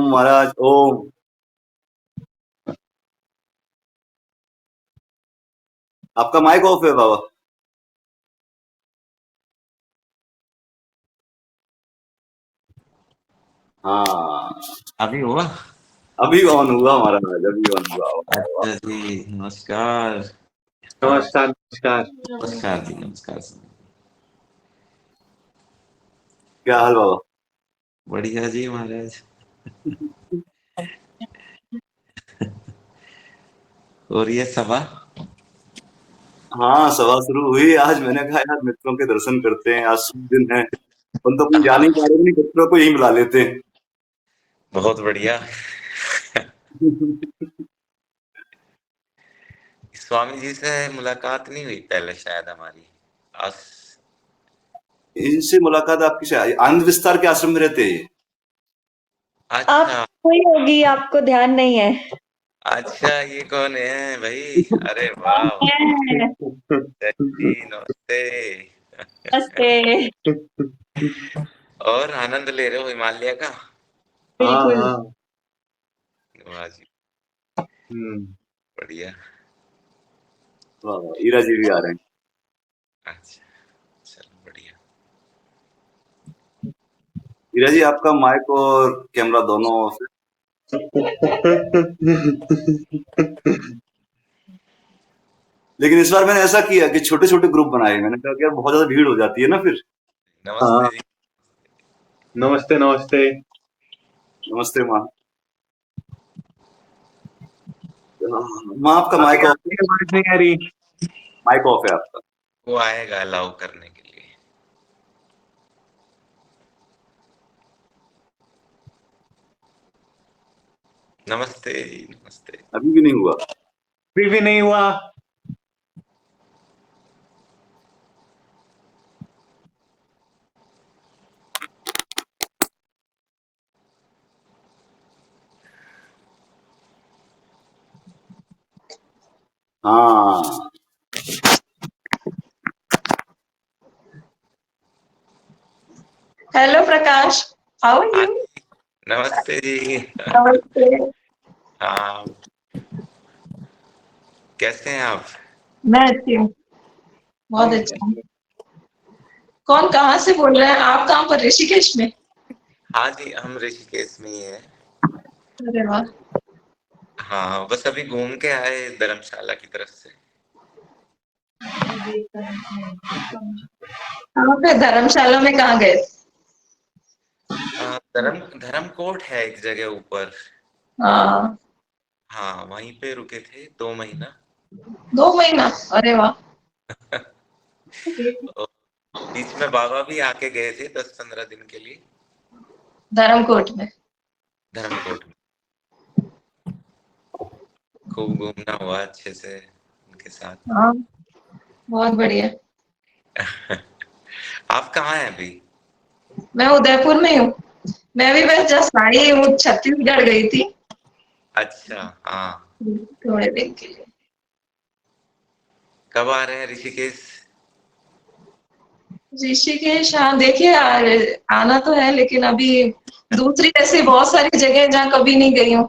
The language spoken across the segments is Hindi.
महाराज ओम। आपका माइक ऑफ है बाबा। हाँ, अभी हुआ? अभी ऑन हुआ महाराज, अभी ऑन हुआ। अच्छा जी, नमस्कार। नमस्कार नमस्कार। नमस्कार जी, नमस्कार। क्या हाल बाबा? बढ़िया जी महाराज। और ये सभा? हाँ, सभा शुरू हुई आज। मैंने कहा यार मित्रों के दर्शन करते हैं, आज शुभ दिन है। हम तो अपनी जा नहीं पा रहे, मित्रों को यही बुला लेते हैं। बहुत बढ़िया। स्वामी जी से मुलाकात नहीं हुई पहले शायद हमारी। आज इनसे मुलाकात आपकी शायद आनंद विस्तार के आश्रम में रहते हैं। अच्छा आपको ही होगी, आपको ध्यान नहीं है। अच्छा, ये कौन है भाई? अरे वाह, जी नमस्ते। नमस्ते। और आनंद ले रहे हो हिमालय का? बिल्कुल। हाँ। वाह जी, बढ़िया। वाह वाह, ईरा जी भी आ रहे हैं। अच्छा, चलो बढ़िया। ईरा जी, आपका माइक और कैमरा दोनों ऑफ है। लेकिन इस बार मैंने ऐसा किया कि छोटे छोटे ग्रुप बनाए। मैंने कहा कि यार बहुत ज्यादा भीड़ हो जाती है ना फिर। नमस्ते जी। नमस्ते नमस्ते। नमस्ते माँ। माँ, आपका माइक ऑफ है। आवाज नहीं आ रही। माइक ऑफ है आपका। वो आएगा अलाउ करने के लिए। नमस्ते जी, नमस्ते। अभी भी नहीं हुआ। अभी भी नहीं हुआ। हाँ, हेलो प्रकाश, हाउ आर हाँ यू? जी, नमस्ते जी। नमस्ते। हाँ, कैसे हैं आप? मैं अच्छी हूँ, बहुत अच्छा हूँ। कौन, कहाँ से बोल रहे हैं आप? कहाँ पर? ऋषिकेश में? हाँ जी, हम ऋषिकेश में ही हैं। अरे वाह। हाँ, बस अभी घूम के आए धर्मशाला की तरफ से। कहाँ पे? धर्मशाला में कहाँ गए? धर्मकोट है एक जगह ऊपर। हाँ। हाँ, वहीं पे रुके थे 2 महीना। 2 महीना? अरे वाह। और बीच में बाबा भी आके गए थे 10-15 दिन के लिए धर्मकोट में? धर्मकोट में। खूब घूमना हुआ अच्छे से उनके साथ। हाँ, बहुत बढ़िया। आप कहाँ हैं अभी? मैं उदयपुर में हूँ। मैं भी बस जस्ट आई हूँ, छत्तीसगढ़ गई थी अच्छा, हाँ। थोड़े दिन के लिए। कब आ रहे हैं ऋषिकेश? ऋषिकेश, हाँ देखिए, आना तो है, लेकिन अभी दूसरी ऐसी बहुत सारी जगह हैं जहाँ कभी नहीं गई हूँ।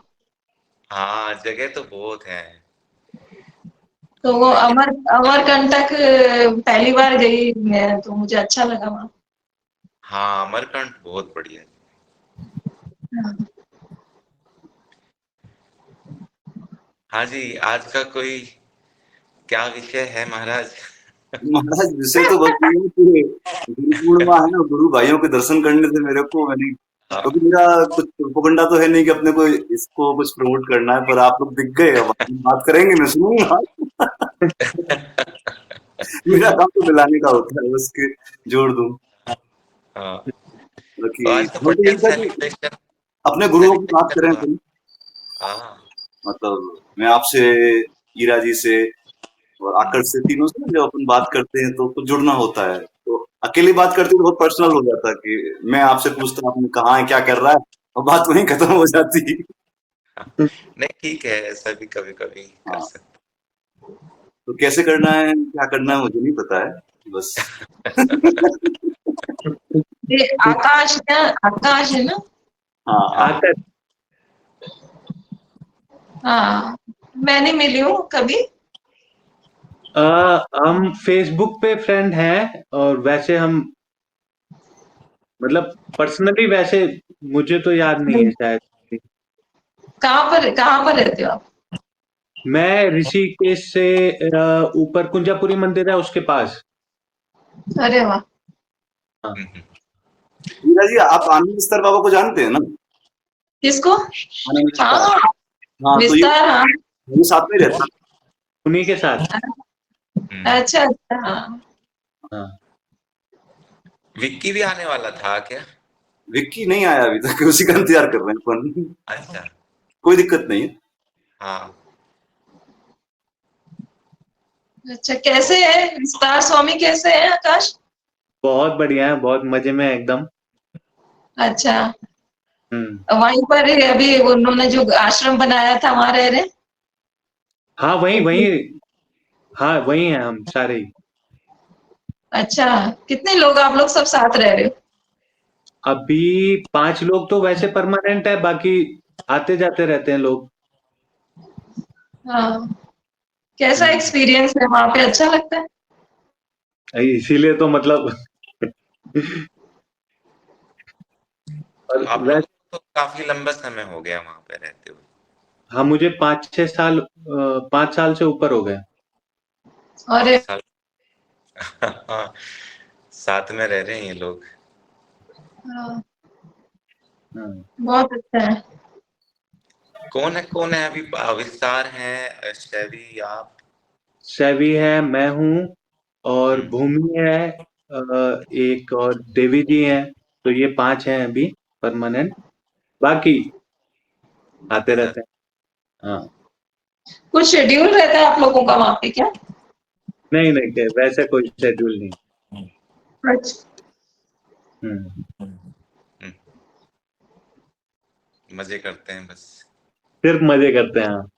हाँ, जगह तो बहुत है तो वो घूमने के। अमरकंटक पहली बार गई मैं, तो मुझे अच्छा लगा वहाँ। हाँ, अमरकंट बहुत बढ़िया है। हाँ। हाँ जी, आज का कोई क्या विषय है महाराज? महाराज विषय तो बस ये है कि गुरु पूर्णिमा है ना, गुरु भाइयों के दर्शन करने से मेरे को, मैंने हाँ, क्योंकि मेरा कुछ प्रोपेगेंडा तो है नहीं कि अपने को इसको कुछ प्रमोट करना है, पर आप लोग दिख गए। अब बात करेंगे, मैं सुनूंगा। मेरा काम तो मिलाने का होता है, बस के जोड़ दूं। हाँ। तो बाकी आज का वो तो यही पटेल था कि सेलिब्रेशन अपने गुरुओं की बात सेलिब्रेशन करें हुआ। तो, हाँ, मतलब मैं आपसे, ईरा जी से और आकर से, तीनों से ना जब अपन बात करते हैं तो कुछ जुड़ना होता है। तो अकेली बात करते तो बहुत पर्सनल हो जाता है कि मैं आपसे पूछता हूँ आपने कहाँ है, क्या कर रहा है, और बात वहीं खत्म हो जाती है। नहीं ठीक है, ऐसा भी कभी-कभी कर हाँ, सकते। तो कैसे करना है, क्या करना है, मुझे नहीं पता है, बस। ये आकाश है, आकाश है ना? हाँ हाँ। आकाश। हाँ, मैं नहीं मिली हूँ कभी। हम फेसबुक पे फ्रेंड हैं और वैसे हम मतलब पर्सनली वैसे मुझे तो याद नहीं है शायद। कहाँ पर रहते हो आप? मैं ऋषिकेश से ऊपर कुंजापुरी मंदिर है उसके पास। अरे वाह। हाँ। मीरा जी, आप आनंद विस्तार बाबा को जानते हैं ना? किसको? आनंद विस्तार। हाँ, हाँ, तो विस्तार, हाँ। ये साथ में रहते हैं। उन्हीं के साथ। अच्छा अच्छा, हाँ। हाँ। विक्की भी आने वाला था क्या? विक्की नहीं आया अभी तक, उसी का इंतजार कर रहे हैं अपन। अच्छा। कोई दिक्कत नहीं है। हाँ। अच्छा, कैसे है विस्तार स्वामी, कैसे है आकाश? बहुत बढ़िया है, बहुत मजे में है एकदम। अच्छा, हम्म। वहीं पर ही अभी उन्होंने जो आश्रम बनाया था वहां रह रहे? हाँ वही वही। हाँ वही हैं हम सारे ही। अच्छा, कितने लोग आप लोग सब साथ रह रहे हो? अभी 5 लोग तो वैसे परमानेंट है, बाकी आते जाते रहते हैं लोग। हाँ, कैसा हम्म। एक्सपीरियंस है वहां पे, अच्छा लगता है? इसीलिए तो मतलब और आप लोग वैसे तो काफी लंबा समय हो गया वहां पे रहते हुए। हाँ मुझे 5-6 साल 5 साल से ऊपर हो गए। 5 अरे, साल। हाँ, साथ में रह रहे हैं ये लोग। हाँ, हम्म। बहुत अच्छा है। कौन है अभी? विस्तार है, शैवी, आप? सैवी है, मैं हूँ, और हम्म, भूमि है, एक और देवी जी हैं। तो ये 5 हैं अभी परमानेंट। बाकी आते आते रहते जाते। हैं। हाँ। कुछ शेड्यूल रहता है आप लोगों का वहां पे क्या? नहीं नहीं वैसे कोई शेड्यूल नहीं। अच्छा। हम्म। हम्म, मजे करते हैं बस। सिर्फ मजे करते हैं हाँ।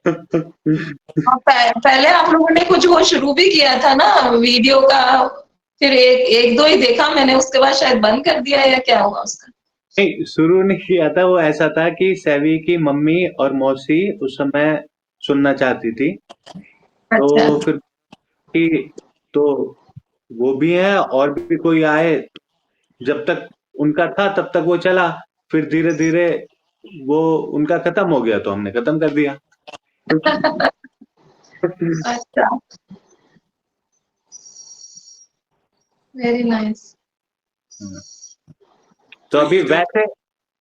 हाँ, पहले आप लोगों ने कुछ वो शुरू भी किया था ना वीडियो का, फिर एक एक दो ही देखा मैंने, उसके बाद शायद बंद कर दिया, या क्या हुआ उसका? नहीं शुरू नहीं किया था, वो ऐसा था कि सैवी की मम्मी और मौसी उस समय सुनना चाहती थी। अच्छा। तो फिर कि तो वो भी है और भी कोई आए, जब तक उनका था तब तक वो चला। फिर धीरे धीरे वो उनका खत्म हो गया तो हमने खत्म कर दिया। अच्छा, वेरी नाइस। तो तो अभी ये जो वैसे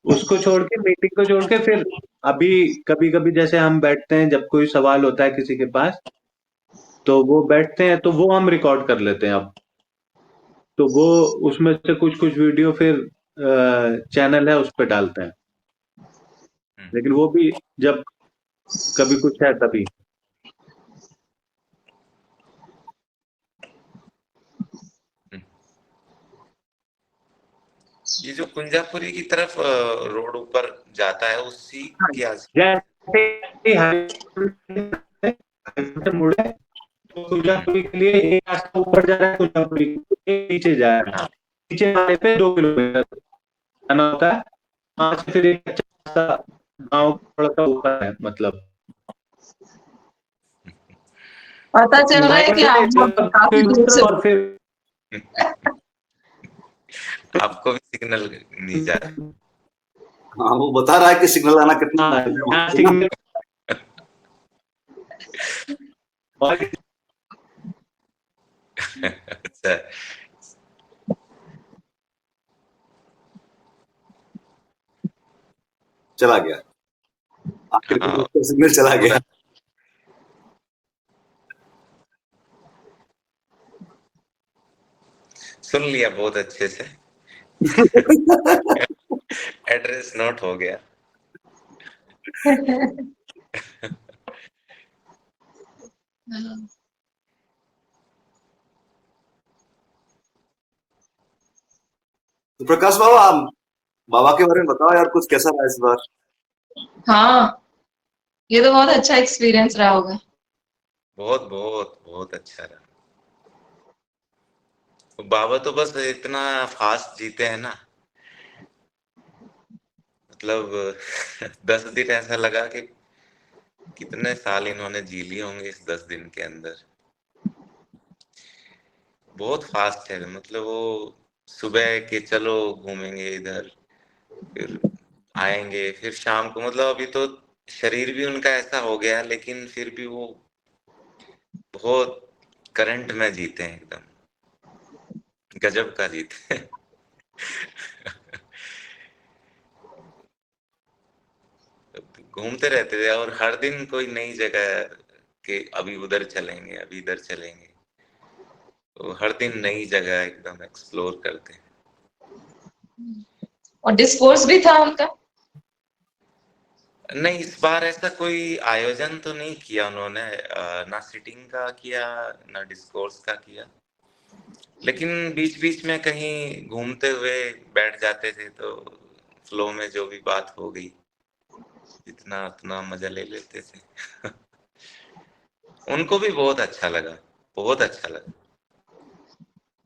उसको छोड़ के, मीटिंग को छोड़ के, फिर अभी कभी कभी जैसे हम बैठते हैं जब कोई सवाल होता है किसी के पास, तो वो बैठते हैं तो वो हम रिकॉर्ड कर लेते हैं अब। तो वो उसमें से कुछ कुछ वीडियो फिर चैनल है उस पर डालते हैं। हम्म, लेकिन वो भी जब कभी कुछ है तभी। हम्म, ये जो कुंजापुरी की तरफ रोड ऊपर जाता है उसी हाँ, के जैसे ही हाईवे से मुड़े तो हम्म, कुंजापुरी के लिए एक रास्ता ऊपर जा रहा है, कुंजापुरी एक नीचे जा रहा है। हाँ। नीचे वाले पे 2 किलोमीटर जाना होता है। वहां से फिर एक अच्छा सा गाँव थोड़ा सा ऊपर है मतलब। पता चल रहा है कि हाईवे आप लोग लगभग काफी दूर से। और फिर आपको भी सिग्नल नहीं जा रहा। हाँ, वो बता रहा है कि सिग्नल आना कितना हाँ मुश्किल है वहाँ यहाँ पे ना। सिग्नल और अच्छा। चला गया, आखिर में हाँ, उसका सिग्नल चला गया। सुन लिया बहुत अच्छे से। एड्रेस नोट हो गया। तो प्रकाश बाबा, आप बाबा के बारे में बताओ यार, कुछ कैसा रहा इस बार? हाँ, ये तो बहुत अच्छा एक्सपीरियंस रहा होगा। बहुत बहुत बहुत अच्छा रहा। बाबा तो बस इतना फास्ट जीते हैं ना, मतलब 10 दिन ऐसा लगा कि कितने साल इन्होंने जी लिए होंगे इस 10 दिन के अंदर। बहुत फास्ट है, मतलब वो सुबह के चलो घूमेंगे इधर, फिर आएंगे, फिर शाम को, मतलब अभी तो शरीर भी उनका ऐसा हो गया, लेकिन फिर भी वो बहुत करंट में जीते हैं, एकदम गजब का जीते हैं। घूमते रहते थे और हर दिन कोई नई जगह के, अभी उधर चलेंगे, अभी इधर चलेंगे, तो हर दिन नई जगह एकदम एक्सप्लोर करते हैं। और डिस्कोर्स भी था उनका? नहीं, इस बार ऐसा कोई आयोजन तो नहीं किया उन्होंने, ना सिटिंग का किया ना डिस्कोर्स का किया, लेकिन बीच बीच में कहीं घूमते हुए बैठ जाते थे, तो फ्लो में जो भी बात हो गई, जितना उतना मजा ले लेते थे। उनको भी बहुत अच्छा लगा, बहुत अच्छा लगा।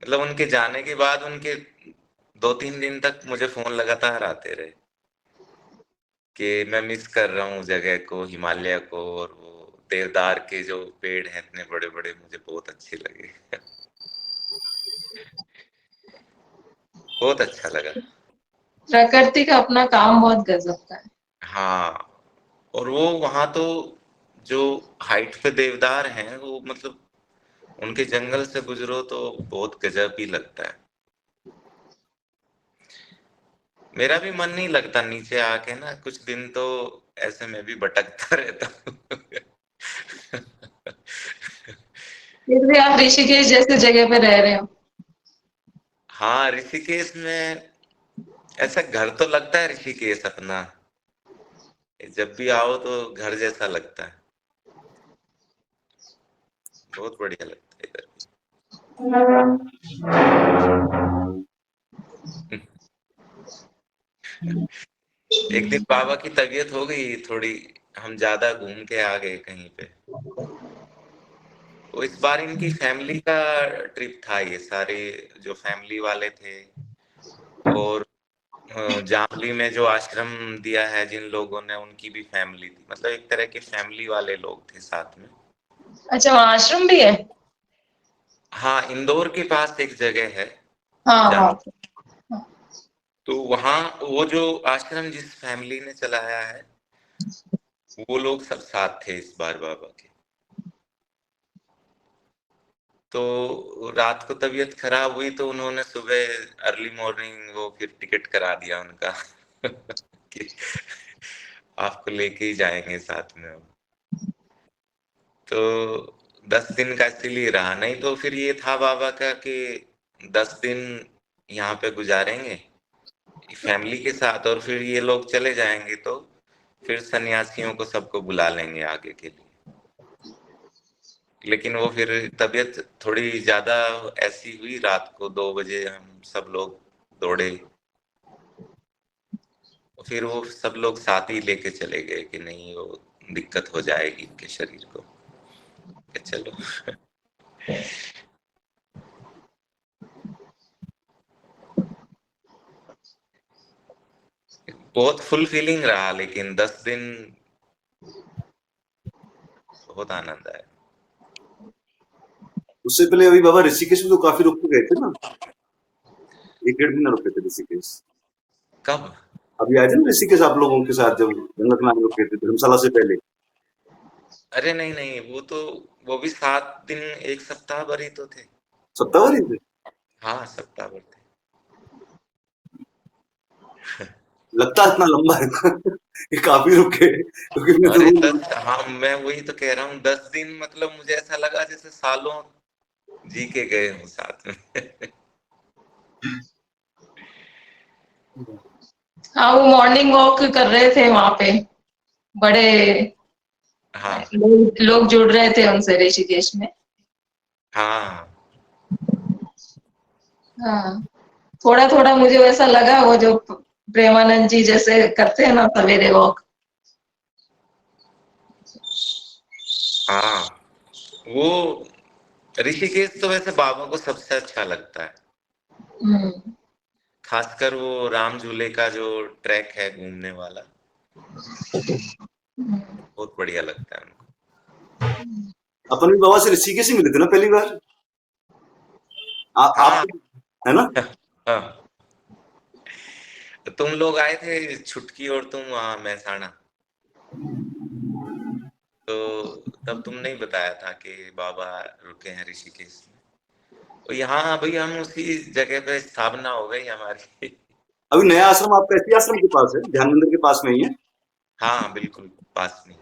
मतलब उनके जाने के बाद उनके 2-3 दिन तक मुझे फोन लगातार आते रहे कि मैं मिस कर रहा हूँ जगह को, हिमालय को, और वो देवदार के जो पेड़ हैं इतने बड़े बड़े, मुझे बहुत अच्छे लगे। बहुत अच्छा लगा। प्रकृति का अपना काम बहुत गजब का है। हाँ, और वो वहां तो जो हाइट पे देवदार हैं, वो मतलब उनके जंगल से गुजरो तो बहुत गजब ही लगता है। मेरा भी मन नहीं लगता नीचे आके ना, कुछ दिन तो ऐसे में भी भटकता रहता हूँ। फिर भी आप ऋषिकेश जैसे जगह पे रह रहे हो। हाँ, ऋषिकेश में ऐसा घर तो लगता है ऋषिकेश अपना, जब भी आओ तो घर जैसा लगता है, बहुत बढ़िया लगता है इधर भी। एक दिन बाबा की तबीयत हो गई थोड़ी, हम ज्यादा घूम के आ गए कहीं पे। तो इस बार इनकी फैमिली का ट्रिप था, ये सारे जो फैमिली वाले थे, और जामली में जो आश्रम दिया है जिन लोगों ने, उनकी भी फैमिली थी, मतलब एक तरह के फैमिली वाले लोग थे साथ में। अच्छा, वहाँ आश्रम भी है? हाँ, इंदौर के पास एक जगह है हाँ जाम, हाँ। तो वहाँ वो जो आश्रम जिस फैमिली ने चलाया है, वो लोग सब साथ थे इस बार बाबा के। तो रात को तबीयत खराब हुई तो उन्होंने सुबह अर्ली मॉर्निंग वो फिर टिकट करा दिया उनका कि आपको लेके ही जाएंगे साथ में हम। तो 10 दिन का इसीलिए रहा, नहीं तो फिर ये था बाबा का कि 10 दिन यहाँ पे गुजारेंगे फैमिली के साथ, और फिर ये लोग चले जाएंगे तो फिर सन्यासियों को सबको बुला लेंगे आगे के लिए। लेकिन वो फिर तबीयत थोड़ी ज्यादा ऐसी हुई, रात को 2 बजे हम सब लोग दौड़े, फिर वो सब लोग साथ ही लेके चले गए कि नहीं वो दिक्कत हो जाएगी इनके शरीर को, कि चलो। बहुत फुल फीलिंग रहा, लेकिन 10 दिन बहुत आनंद आया। उससे पहले अभी बाबा ऋषिकेश में तो काफी रुक के गए थे ना, 1-1.5 महीना रुके थे ऋषिकेश। कब? अभी आए थे ना ऋषिकेश आप लोगों के साथ, जब जन्नत में रुके थे धर्मशाला से पहले। अरे नहीं नहीं, वो भी 7 दिन, 1 सप्ताह भर ही तो थे। सप्ताह भर ही थे? हाँ, सप्ताह भर थे। लगता इतना लंबा है ये काफी रुके, क्योंकि मैं तो अरे रोज 10, हाँ मैं वही तो कह रहा हूँ, 10 दिन मतलब मुझे ऐसा लगा जैसे सालों जी के गए हूँ साथ में। हाँ, वो मॉर्निंग वॉक कर रहे थे वहां पे, बड़े हाँ लोग जुड़ रहे थे उनसे ऋषिकेश में। हाँ हाँ, थोड़ा थोड़ा मुझे वैसा लगा, वो जो प्रेमानंद जी जैसे करते हैं ना सवेरे वॉक। हाँ, वो ऋषिकेश तो वैसे बाबा को सबसे अच्छा लगता है। हम्म। खासकर वो राम झूले का जो ट्रैक है घूमने वाला, बहुत बढ़िया लगता है उनको। अपन भी बाबा से ऋषिकेश से मिले थे ना पहली बार। हाँ आप है ना? हाँ, तो तुम लोग आए थे छुटकी और तुम वहाँ महसाणा, तो तब तुमने ही बताया था कि बाबा रुके हैं ऋषिकेश में। तो यहाँ अभी हम उसी जगह पे स्थापना हो गई हमारी। अभी नया आश्रम आपका इसी आश्रम के पास है, ध्यान मंदिर के पास में ही है? हाँ बिल्कुल पास में,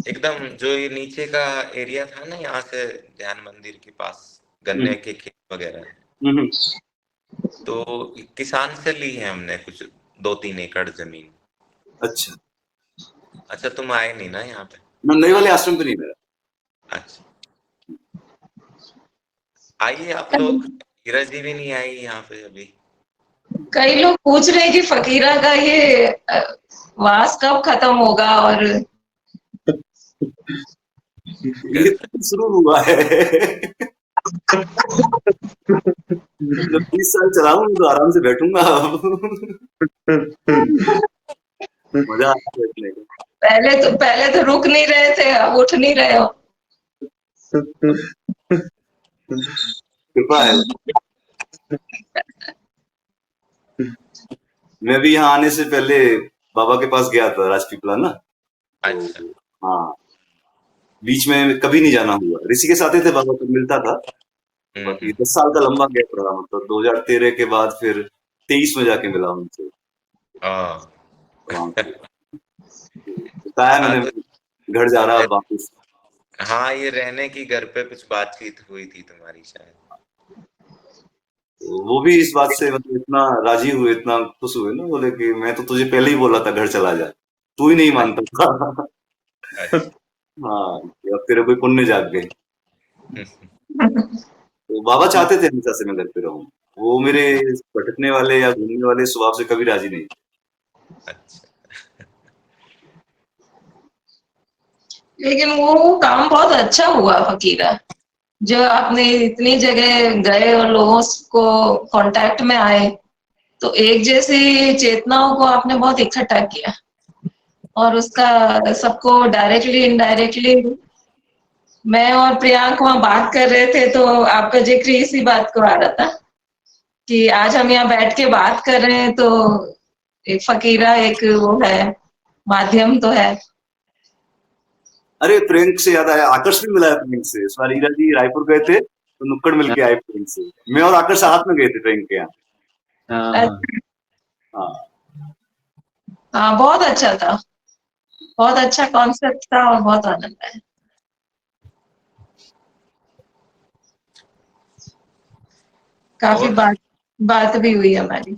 एकदम जो ये नीचे का एरिया था ना, यहाँ से ध्यान मंदिर के पास गन्ने के खेत वगैरह है, हम्म। तो किसान से ली है हमने कुछ 2-3 एकड़ जमीन। अच्छा, अच्छा तुम आए नहीं ना यहाँ पे? मैं नए वाले आश्रम पे नहीं गया। अच्छा आइए आप लोग, हीरा जी भी नहीं आई यहाँ पे अभी। कई लोग पूछ रहे हैं कि फकीरा का ये वास कब खत्म होगा, और ये तो शुरू हुआ है। जब 20 साल चलाऊं तो आराम से बैठूंगा। मजा आता है बैठने का। पहले तो रुक नहीं रहे थे, अब उठ नहीं रहे हो। कृपा है। मैं भी यहाँ आने से पहले बाबा के पास गया था, राजपीपला ना। अच्छा हाँ, बीच में कभी नहीं जाना हुआ। ऋषिकेश आते थे बाबा, तो मिलता था। बाकी 10 साल का लंबा गैप रहा, मतलब 2013 के बाद फिर 23 में जाके मिला उनसे। हाँ बताया हाँ, मैंने, तो घर जा रहा वापस। हाँ ये रहने की घर पे कुछ बातचीत हुई थी तुम्हारी शायद। तो वो भी इस बात से मतलब इतना राजी हुए, इतना खुश हुए ना, बोले कि मैं तो तुझे पहले ही बोला था घर चला जा, तू ही नहीं मानता था। अच्छा हाँ, कि अब तेरे कोई पुण्य जाग गए। तो बाबा चाहते थे हमेशा से मैं घर पे रहूं। वो मेरे भटकने वाले या घूमने वाले स्वभाव से कभी राजी नहीं। अच्छा लेकिन वो काम बहुत अच्छा हुआ फकीरा, जो आपने इतनी जगह गए और लोगों को कांटेक्ट में आए, तो एक जैसी चेतनाओं को आपने बहुत इकट्ठा किया, और उसका सबको डायरेक्टली इनडायरेक्टली, मैं और प्रियांक वहां बात कर रहे थे तो आपका जिक्र इसी बात को आ रहा था कि आज हम यहाँ बैठ के बात कर रहे हैं, तो एक फकीरा एक वो है, माध्यम तो है। अरे प्रियंक से याद आया, आकर्ष भी मिला है प्रियंक से। इस बार ईरा जी रायपुर गए थे तो नुक्कड़ मिलके आए प्रियंक से। मैं और आकर्ष साथ में गए थे प्रियंक के यहाँ। हाँ, हाँ बहुत अच्छा था, बहुत अच्छा कॉन्सेप्ट था और बहुत आनंद आया। काफी बात भी हुई हमारी।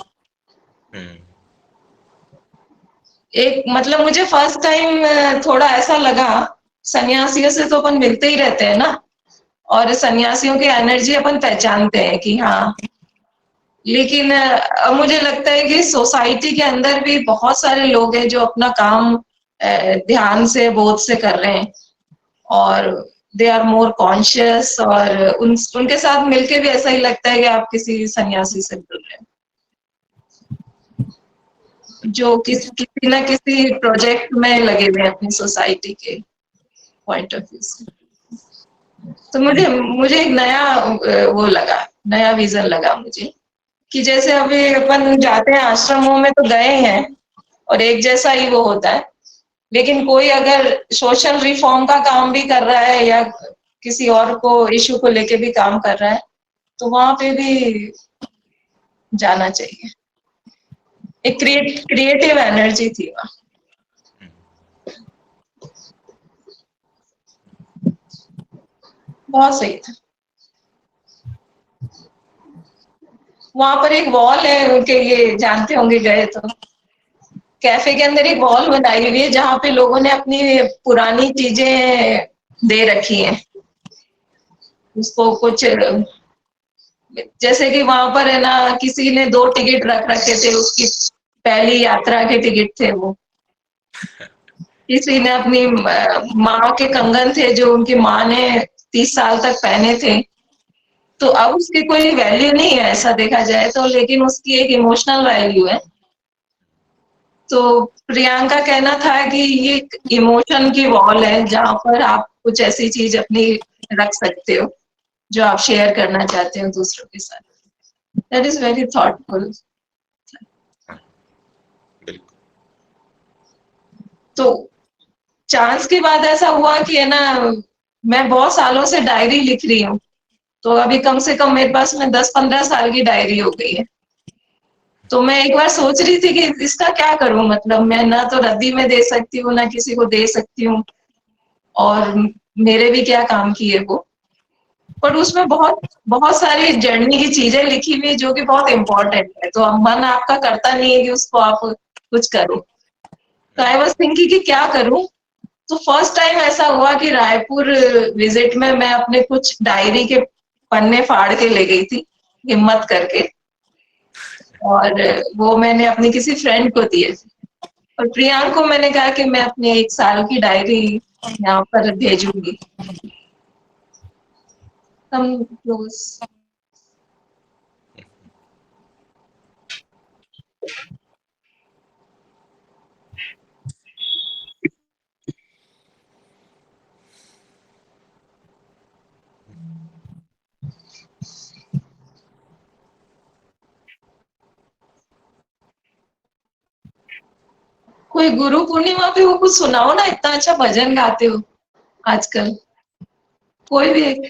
एक मतलब मुझे फर्स्ट टाइम थोड़ा ऐसा लगा, सन्यासियों से तो अपन मिलते ही रहते हैं ना, और सन्यासियों की एनर्जी अपन पहचानते हैं कि हाँ, लेकिन अब मुझे लगता है कि सोसाइटी के अंदर भी बहुत सारे लोग हैं जो अपना काम ध्यान से, बोध से कर रहे हैं, और दे आर मोर कॉन्शियस, और उनके साथ मिलके भी ऐसा ही लगता है कि आप किसी सन्यासी से मिल रहे हैं, जो किसी ना किसी प्रोजेक्ट में लगे हुए हैं अपनी सोसाइटी के पॉइंट ऑफ व्यू से। तो मुझे एक नया वो लगा, नया विजन लगा मुझे, कि जैसे अभी अपन जाते हैं आश्रमों में तो गए हैं और एक जैसा ही वो होता है, लेकिन कोई अगर सोशल रिफॉर्म का काम भी कर रहा है या किसी और को इशू को लेके भी काम कर रहा है, तो वहां पे भी जाना चाहिए। एक क्रिएटिव एनर्जी थी वहां। बहुत सही था। वहां पर एक वॉल है उनके, ये जानते होंगे गए तो, कैफे के अंदर एक वॉल बनाई हुई है जहाँ पे लोगों ने अपनी पुरानी चीजें दे रखी हैं उसको। कुछ जैसे कि वहां पर है ना, किसी ने 2 टिकट रख रखे थे, उसकी पहली यात्रा के टिकट थे वो। किसी ने अपनी माँ के कंगन थे जो उनकी माँ ने 30 साल तक पहने थे, तो अब उसकी कोई वैल्यू नहीं है ऐसा देखा जाए तो, लेकिन उसकी एक इमोशनल वैल्यू है। तो प्रियंका कहना था कि ये इमोशन की वॉल है जहां पर आप कुछ ऐसी चीज अपनी रख सकते हो जो आप शेयर करना चाहते हो दूसरों के साथ। That is very thoughtful. बिल्कुल। तो चांस के बाद ऐसा हुआ कि है ना, मैं बहुत सालों से डायरी लिख रही हूँ, तो अभी कम से कम मेरे पास में 10-15 साल की डायरी हो गई है। तो मैं एक बार सोच रही थी कि इसका क्या करूं, मतलब मैं ना तो रद्दी में दे सकती हूँ ना किसी को दे सकती हूँ, और मेरे भी क्या काम की है वो। पर उसमें बहुत बहुत सारी जर्नी की चीजें लिखी हुई जो कि बहुत इम्पोर्टेंट है, तो अब मन आपका करता नहीं है कि उसको आप कुछ करो। तो आई वॉज थिंकिंग कि क्या करूं। तो फर्स्ट टाइम ऐसा हुआ कि रायपुर विजिट में मैं अपने कुछ डायरी के पन्ने फाड़ के ले गई थी, हिम्मत करके, और वो मैंने अपनी किसी फ्रेंड को दिए थे। और प्रियांक को मैंने कहा कि मैं अपनी 1 साल की डायरी यहाँ पर भेजूंगी। हम क्लोज। कोई गुरु पूर्णिमा पे वो कुछ सुनाओ ना, इतना अच्छा भजन गाते हो आजकल, कोई भी एक।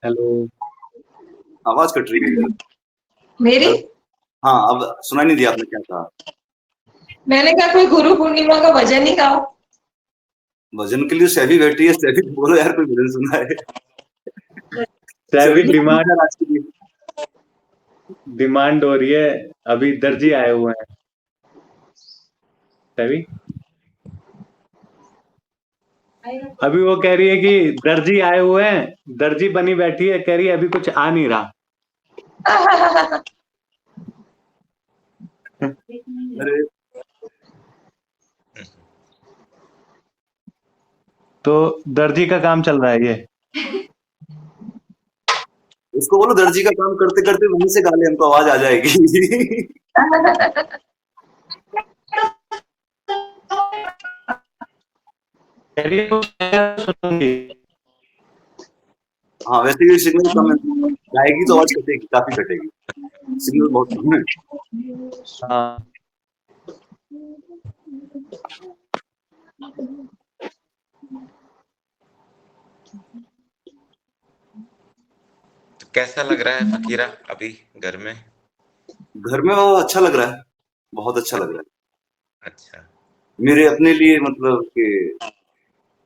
हेलो। आवाज कट रही है। मेरी हाँ, अब सुनाई नहीं दिया आपने क्या कहा। मैंने कहा कोई गुरु पूर्णिमा का भजन ही गाओ। भजन के लिए सैफी बैठी है, सैफी बोलो यार, कोई भजन सुना है। सैफी सैफी डिमांड आज के लिए डिमांड हो रही है। अभी दर्जी आए हुए हैं। सैफी अभी वो कह रही है कि दर्जी आए हुए हैं, दर्जी बनी बैठी है, कह रही है अभी कुछ आ नहीं रहा। अरे तो दर्जी का काम चल रहा है ये। उसको बोलो दर्जी का काम करते करते वहीं से गा ले, हमको आवाज आ जाएगी। कह रही है कुछ नया सुनूंगी। हाँ, वैसे भी सिग्नल कम है, गाएगी तो आवाज कटेगी, काफी कटेगी, सिग्नल बहुत कम है। हाँ। तो कैसा लग रहा है फकीरा अभी घर में? घर में वो अच्छा लग रहा है, बहुत अच्छा लग रहा है। अच्छा। मेरे अपने लिए मतलब कि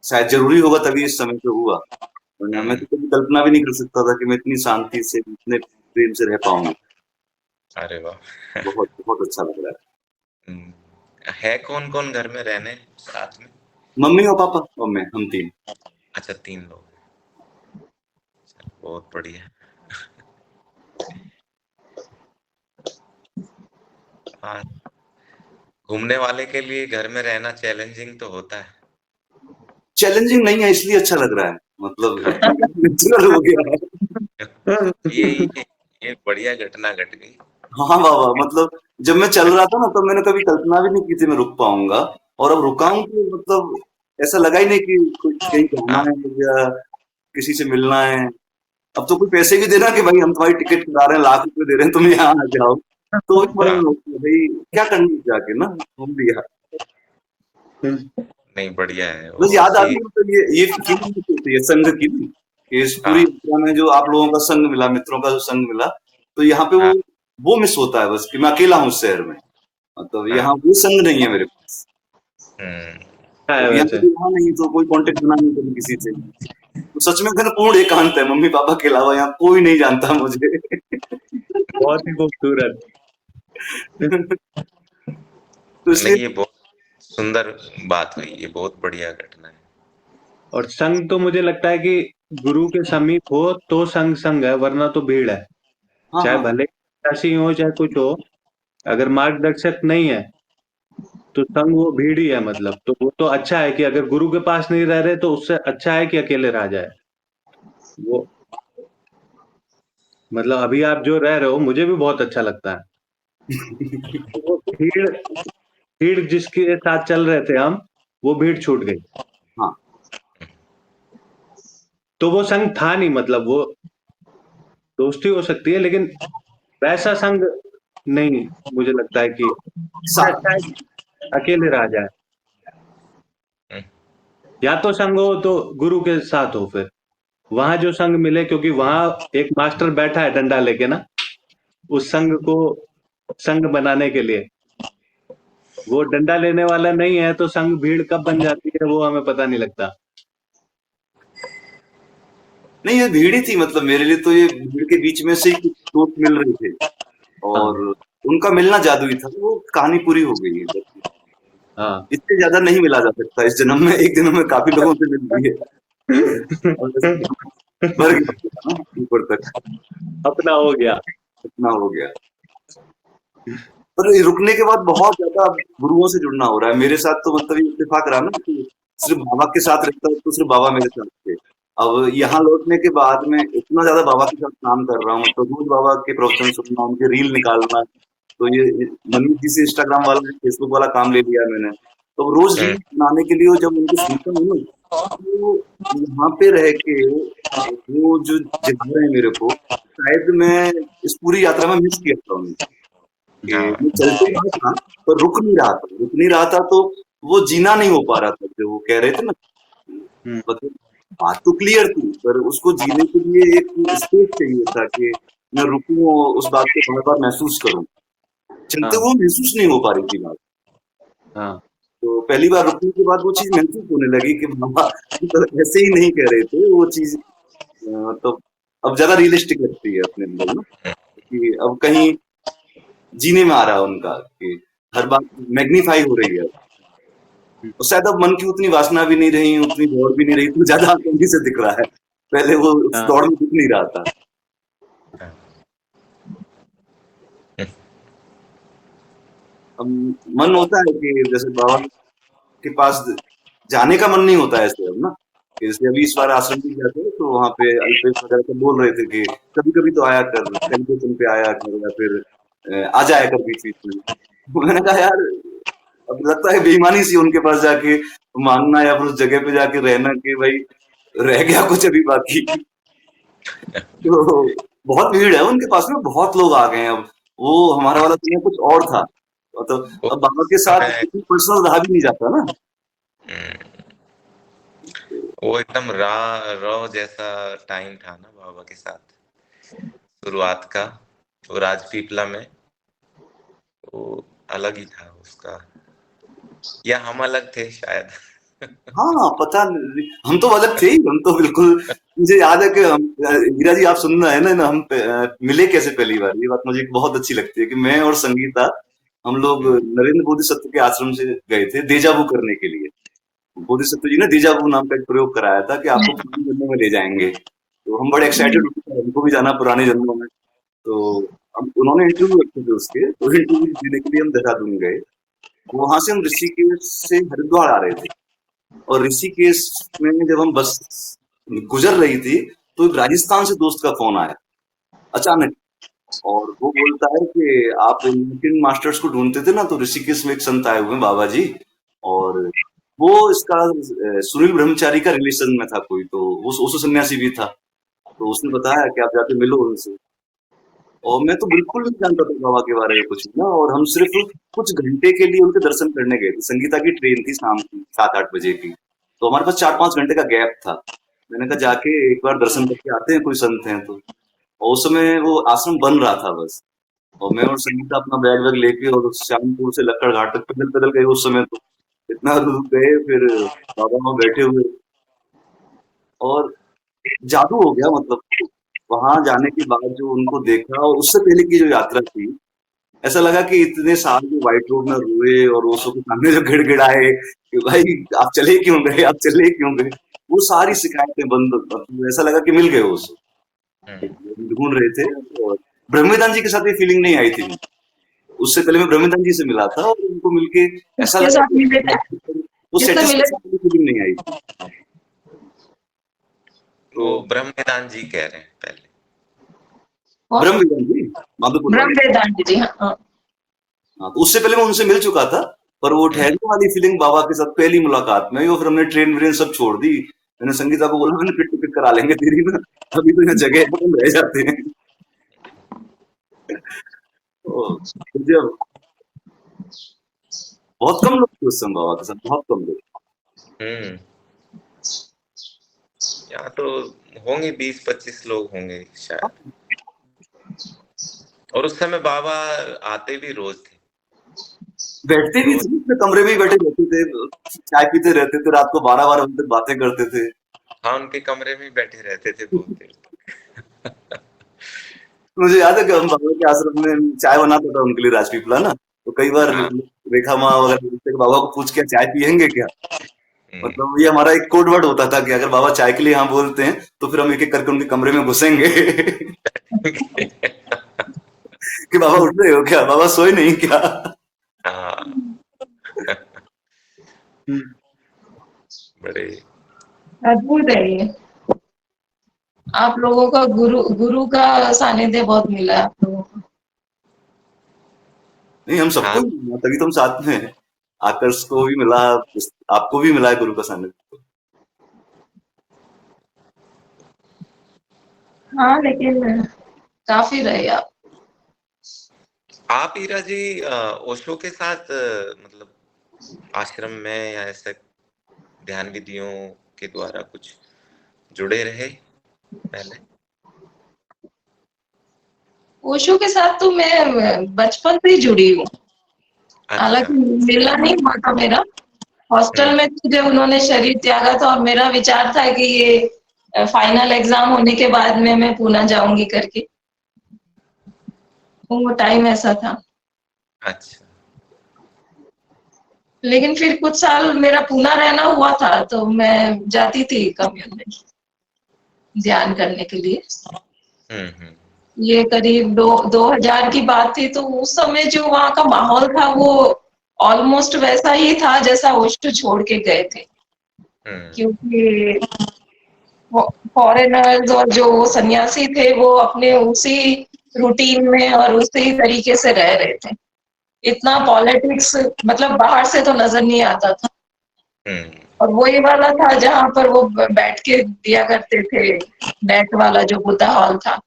शायद जरूरी होगा तभी इस समय पे हुआ, वरना मैं तो कभी कल्पना भी नहीं कर सकता था कि मैं इतनी शांति से, इतने प्रेम से रह पाऊंगा। अरे वाह। बहुत बहुत अच्छा लग रहा है। है कौन कौन घर में रहने साथ में? मम्मी और पापा और मैं, हम 3। अच्छा, 3 लोग। चलो, बहुत बढ़िया। हाँ, घूमने वाले के लिए घर में रहना चैलेंजिंग तो होता है। चैलेंजिंग नहीं है, इसलिए अच्छा लग रहा है, मतलब नेचुरल हो गया है। ये बढ़िया घटना घट गई। हाँ बाबा, मतलब जब मैं चल रहा था ना, तब मैंने कभी कल्पना भी नहीं की थी मैं रुक पाऊंगा, और अब रुका हूं तो मतलब ऐसा लगा ही नहीं कि कुछ कहीं जाना हाँ, है या किसी से मिलना है। अब तो कोई पैसे भी देना कि भाई हम तुम्हारी टिकट करा रहे हैं, लाख रुपए दे रहे हैं, तुम यहाँ आ जाओ, तो भी बड़ा हाँ, मुश्किल है भाई, क्या करनी है जाके ना, घूम लिया। नहीं बढ़िया है बस वो याद आ ऐसी। गई, मतलब ये फीलिंग होती है संघ की ना, कि इस पूरी हाँ, यात्रा में जो आप लोगों का संग मिला, मित्रों का जो संग मिला, तो यहाँ पे हाँ, वो मिस होता है बस, कि मैं अकेला हूँ इस शहर में, मतलब हाँ। यहाँ वो संग नहीं है मेरे पास। है तो यहाँ वैसे। पे यहाँ नहीं, तो कोई कांटेक्ट बना नहीं कभी किसी से, तो सच में घर पूर्ण एकांत है, मम्मी पापा के अलावा यहाँ कोई नहीं जानता मुझे। बहुत ही खूबसूरत। तो नहीं, इसलिए ये बहुत सुंदर बात हुई, ये बहुत बढ़िया घटना है। और संग तो मुझे लगता है कि गुरु के समीप हो तो संग संग है, वरना तो भीड़ है। हाँ चाहे हाँ भले ऐसी हो चाहे कुछ हो, अगर मार्गदर्शक नहीं है तो संग वो भीड़ ही है, मतलब तो वो तो अच्छा है कि अगर गुरु के पास नहीं रह रहे तो उससे अच्छा है कि अकेले रह जाए वो। मतलब अभी आप जो रह रहे हो मुझे भी बहुत अच्छा लगता है। तो वो भीड़ भीड़ जिसके साथ चल रहे थे हम, वो भीड़ छूट गई। हाँ, तो वो संग था नहीं, मतलब वो दोस्ती हो सकती है लेकिन वैसा संग नहीं, मुझे लगता है कि इससे साथ अच्छा है कि अकेले रह जाए। हम्म, या तो संग हो तो गुरु के साथ हो, फिर वहां जो संग मिले, क्योंकि वहां एक मास्टर बैठा है डंडा लेके ना, उस संग को संग बनाने के लिए। वो डंडा लेने वाला नहीं है तो संग भीड़ कब बन जाती है वो हमें पता नहीं लगता। नहीं, ये भीड़ ही थी, मतलब मेरे लिए तो ये भीड़ के बीच में से ही कुछ दोस्त मिल रहे थे हाँ, और उनका मिलना जादुई था। वो कहानी पूरी हो गई है बस। हाँ। इससे ज्यादा नहीं मिला जा सकता इस जन्म में। एक जन्म में काफी लोगों से मिल ली है और भर गया ना ऊपर तक, अपना हो गया। इतना हो गया। पर ये रुकने के बाद बहुत ज्यादा गुरुओं से जुड़ना हो रहा है मेरे साथ। तो मतलब ये इत्तेफाक रहा ना कि सिर्फ बाबा के साथ रहता तो सिर्फ बाबा मेरे साथ थे। अब यहाँ लौटने के बाद में इतना ज्यादा बाबा के साथ काम कर रहा हूँ, तो रोज बाबा के प्रवचन सुनना, उनके रील निकालना। तो ये मनीष जी से इंस्टाग्राम वाला फेसबुक वाला काम ले लिया मैंने। तो रोज रील बनाने के लिए जब उनको सुनता हूँ ना, तो यहाँ पे रह के वो जो जगा रहे हैं मेरे को, शायद मैं इस पूरी यात्रा में मिस किया था उन्हें। कि हाँ, मैं चलते रहा था पर रुक नहीं रहा था तो वो जीना नहीं हो पा रहा था जो वो कह रहे थे ना। हम्म, मतलब बात तो क्लियर थी पर उसको जीने के लिए एक स्पेस चाहिए था कि मैं रुकूं और उस बात को बार बार महसूस करूं। चलते हाँ, हुए महसूस नहीं हो पा रही थी बात। हाँ, तो पहली बार रुकने के बाद वो चीज महसूस होने लगी कि बाबा मतलब ऐसे ही नहीं कह रहे थे वो चीज। तो अब ज्यादा रियलिस्टिक लगती है अपने अंदर ना, कि अब कहीं जीने में आ रहा है उनका कि हर बात मैग्नीफाई हो रही है। हम्म, और शायद अब मन की उतनी वासना भी नहीं रही, उतनी दौड़ भी नहीं रही, तो ज्यादा आसानी से दिख रहा है। पहले वो उस हाँ, दौड़ में दिख नहीं रहा था। हाँ, अब मन होता है कि जैसे बाबा के पास जाने का मन नहीं होता है ऐसे अब ना। कि जैसे अभी इस बार आश्रम में गया थे तो वहां पे अल्पेश वगैरह सब बोल रहे थे कि कभी कभी तो आया कर, सेलिब्रेशन पे आया कर, या फिर आ जाया कर बीच बीच में। तो मैंने कहा यार, अब लगता है बेईमानी सी उनके पास जाके मांगना या फिर उस जगह पे जाके रहना कि भाई रह गया कुछ अभी बाकी। तो बहुत भीड़ है उनके पास में, बहुत लोग आ गए हैं अब। वो हमारा वाला दुनिया कुछ और था। मतलब वो अब बाबा के साथ समय इतनी पर्सनल रहा भी नहीं जाता ना। वो एकदम रॉ जैसा टाइम था ना बाबा के साथ, शुरुआत का। वो राजपीपला में वो अलग ही था उसका, या हम अलग थे शायद। हाँ, पता नहीं, हम तो अलग थे ही, हम तो बिल्कुल। मुझे याद है कि हम हीरा जी, आप सुनना है ना, हम मिले कैसे पहली बार। ये बात मुझे बहुत अच्छी लगती है कि मैं और संगीता, हम लोग नरेंद्र बोधिसत्व के आश्रम से गए थे देजावू करने के लिए। बोधिसत्व जी ने देजावू नाम का एक प्रयोग कराया था कि आपको पुराने जन्मों में ले जाएंगे। तो हम बड़े एक्साइटेड होते थे, हमको भी जाना पुराने जन्मों में। तो हम उन्होंने इंटरव्यू रखे थे उसके, तो इंटरव्यू देने के लिए हम देहरादून गए। वहां से हम ऋषिकेश से हरिद्वार आ रहे थे। और ऋषिकेश में जब हम बस गुजर रही थी तो एक राजस्थान से दोस्त का फोन आया अचानक। और वो बोलता है कि आप इंडियन मास्टर्स को ढूंढते थे ना, तो ऋषिकेश में एक संत आए हुए हैं बाबा जी। और वो इसका सुनील ब्रह्मचारी का रिलेशन में था कोई, तो वो ओशो सन्यासी भी था। तो उसने बताया कि आप जाके मिलो उनसे। और मैं तो बिल्कुल नहीं जानता था बाबा के बारे में कुछ ना, और हम सिर्फ कुछ घंटे के लिए उनके दर्शन करने गए थे। संगीता की ट्रेन थी शाम की 7-8 बजे की, तो हमारे पास 4-5 घंटे का गैप था। मैंने कहा जाके एक बार दर्शन करके आते हैं, कोई संत हैं तो। और उस समय वो आश्रम बन रहा था बस। और मैं और संगीता अपना बैग वैग लेके और श्यामपुर से लक्कड़ घाट तक पैदल पैदल गए उस समय तो। इतना दूर गए, फिर बाबा वहां बैठे हुए। और जादू हो गया मतलब। वहां जाने के बाद जो उनको देखा, और उससे पहले की जो यात्रा थी, ऐसा लगा कि इतने साल जो व्हाइट रोड में रोए और ओशो के सामने जो गिड़गिड़ाए कि भाई आप चले क्यों गए, आप चले क्यों गए, वो सारी शिकायतें बंद। मतलब ऐसा लगा कि मिल गए ओशो, ढूंढ रहे थे। और ब्रह्मवेदान जी के साथ ये फीलिंग नहीं आई थी। उससे पहले मैं ब्रह्मदान जी से मिला था और उनको मिलके ऐसा किसके लगा साथ मिले थे? वो किससे मिले? सेटिस्फैक्शन फीलिंग नहीं आई। वो तो ब्रह्म वेदांत जी कह रहे हैं पहले। कौन? ब्रह्मदान जी माधोपुर ब्रह्म वाले। वेदांत जी, हाँ। हाँ, तो उससे पहले मैं उनसे मिल चुका था, पर वो ठहरने वाली फीलिंग बाबा के साथ पहली मुलाकात में, और फिर हमने ट्रेन व्रेन सब छोड़ दी। मैंने संगीता को बोला, मैंने टिकट करा लेंगे तेरी ना, अभी तो यहाँ जगह है, हम रह जाते हैं। तो फिर जब बहुत कम लोग थे उस समय बाबा के साथ, बहुत कम लोग। यहाँ तो होंगे 20-25 लोग होंगे शायद। और उस समय बाबा आते भी रोज थे, बैठते भी थे, अपने कमरे में ही बैठे रहते थे, चाय पीते रहते थे, रात को 12-12 बजे तक बातें करते थे। हाँ उनके कमरे में ही बैठे रहते थे बहुत देर तक। मुझे याद है कि हम बाबा के आश्रम में चाय बनाता था उनके लिए राजपीपला ना, तो कई बार हाँ। रेखा माँ वगैरह बाबा को पूछ के चाय पियेंगे क्या, मतलब ये हमारा एक कोड वर्ड होता था कि अगर बाबा चाय के लिए हाँ बोलते हैं तो फिर हम एक एक करके उनके कमरे में घुसेंगे। कि बाबा उठ रहे हो क्या, बाबा सोए नहीं क्या। हाँ बड़े अद्भुत है ये। आप लोगों का गुरु का सानिध्य बहुत मिला है आप लोगों को। नहीं, हम सबको हाँ। ही मिला, तभी तो हम साथ में हैं। आकर्ष को भी मिला, आपको भी मिला है गुरु का सानिध्य। हाँ, लेकिन काफी रहे आप। आप ईरा जी ओशो के साथ मतलब आश्रम में या ऐसे ध्यान विधियों के द्वारा कुछ जुड़े रहे पहले? ओशो के साथ तो मैं बचपन से ही जुड़ी हूँ। हालांकि मिलना नहीं हुआ था मेरा। हॉस्टल में जब उन्होंने शरीर त्यागा था और मेरा विचार था कि ये फाइनल एग्जाम होने के बाद में मैं पूना जाऊंगी करके, तो वो टाइम ऐसा था। अच्छा। लेकिन फिर कुछ साल मेरा पूना रहना हुआ था, तो मैं जाती थी कम्युन में ध्यान करने के लिए। ये करीब 2000 की बात थी, तो उस समय जो वहाँ का माहौल था वो ऑलमोस्ट वैसा ही था जैसा ओशो छोड़ के गए थे। क्योंकि फॉरेनर्स और जो सन्यासी थे वो अपने उसी रूटीन में और उसी तरीके से रह रहे थे। इतना पॉलिटिक्स मतलब बाहर से तो नजर नहीं आता था। और वही वाला था जहाँ पर वो बैठ के दिया करते थे, नेट वाला जो बुद्धा हॉल था,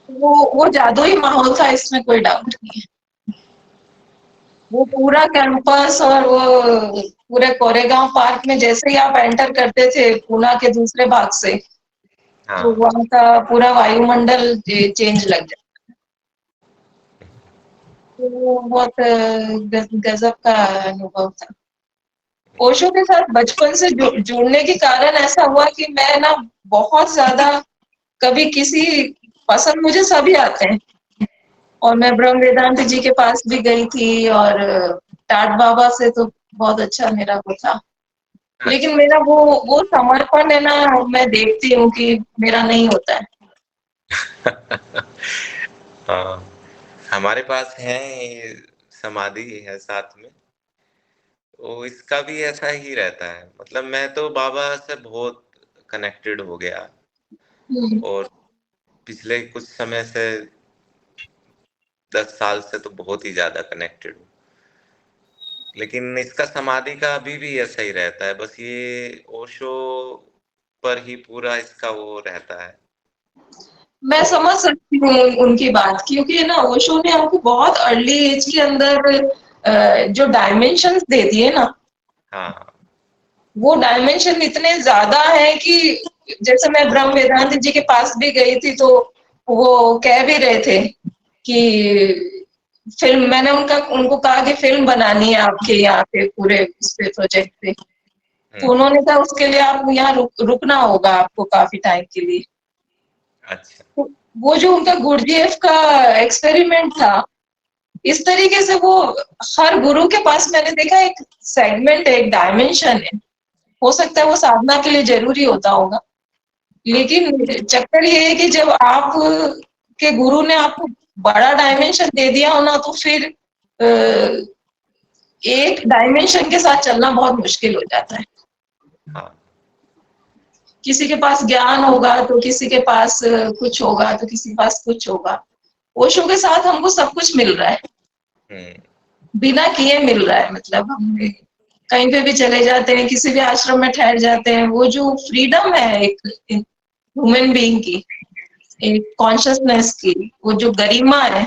वो जादुई माहौल था, इसमें कोई डाउट नहीं है। वो पूरा कैंपस और वो पूरे कोरेगांव पार्क में जैसे ही आप एंटर करते थे पूना के दूसरे भाग से, तो वहाँ का पूरा वायुमंडल चेंज लग जाता। तो वो बहुत गजब का अनुभव था। ओशो के साथ बचपन से जुड़ने के कारण ऐसा हुआ कि मैं ना बहुत ज्यादा कभी किसी पसंद, मुझे सभी आते हैं, और मैं ब्रह्म वेदांत जी के पास भी गई थी और टाट बाबा से तो बहुत अच्छा मेरा वो था। लेकिन मेरा वो समर्पण है ना, मैं देखती हूँ कि मेरा नहीं होता है। हाँ, हमारे पास है ये समाधि है साथ में, तो इसका भी ऐसा ही रहता है। मतलब मैं तो बाबा से बहुत कनेक्टेड हो गया और पिछले कुछ समय से 10 साल से तो बहुत ही ज्यादा कनेक्टेड हूँ। लेकिन इसका समाधि का अभी भी ऐसा ही रहता है, बस ये ओशो पर ही पूरा इसका वो रहता है। मैं समझ सकती हूँ उनकी बात, क्योंकि ना ओशो ने हमको बहुत अर्ली एज के अंदर जो डायमेंशंस दे दिए ना, वो डायमेंशन इतने ज्यादा है कि जैसे मैं ब्रह्म वेदांत जी के पास भी गई थी, तो वो कह भी रहे थे कि फिल्म, मैंने उनको कहा कि फिल्म बनानी है आपके यहाँ पे पूरे इस पे प्रोजेक्ट पे, तो उन्होंने कहा उसके लिए आपको यहाँ रुकना होगा आपको काफी टाइम के लिए। अच्छा। तो वो जो उनका गुरजीएफ का एक्सपेरिमेंट था, इस तरीके से वो हर गुरु के पास मैंने देखा एक सेगमेंट है, एक डायमेंशन है। हो सकता है वो साधना के लिए जरूरी होता होगा, लेकिन चक्कर ये है कि जब आप के गुरु ने आपको बड़ा डायमेंशन दे दिया हो ना, तो फिर एक डायमेंशन के साथ चलना बहुत मुश्किल हो जाता है। हाँ, किसी के पास ज्ञान होगा तो किसी के पास कुछ होगा, तो किसी के पास कुछ होगा। ओशो के साथ हमको सब कुछ मिल रहा है, बिना किए मिल रहा है। मतलब हम कहीं पे भी चले जाते हैं, किसी भी आश्रम में ठहर जाते हैं, वो जो फ्रीडम है एक ह्यूमन बीइंग की, एक कॉन्शियसनेस की, वो जो गरिमा है,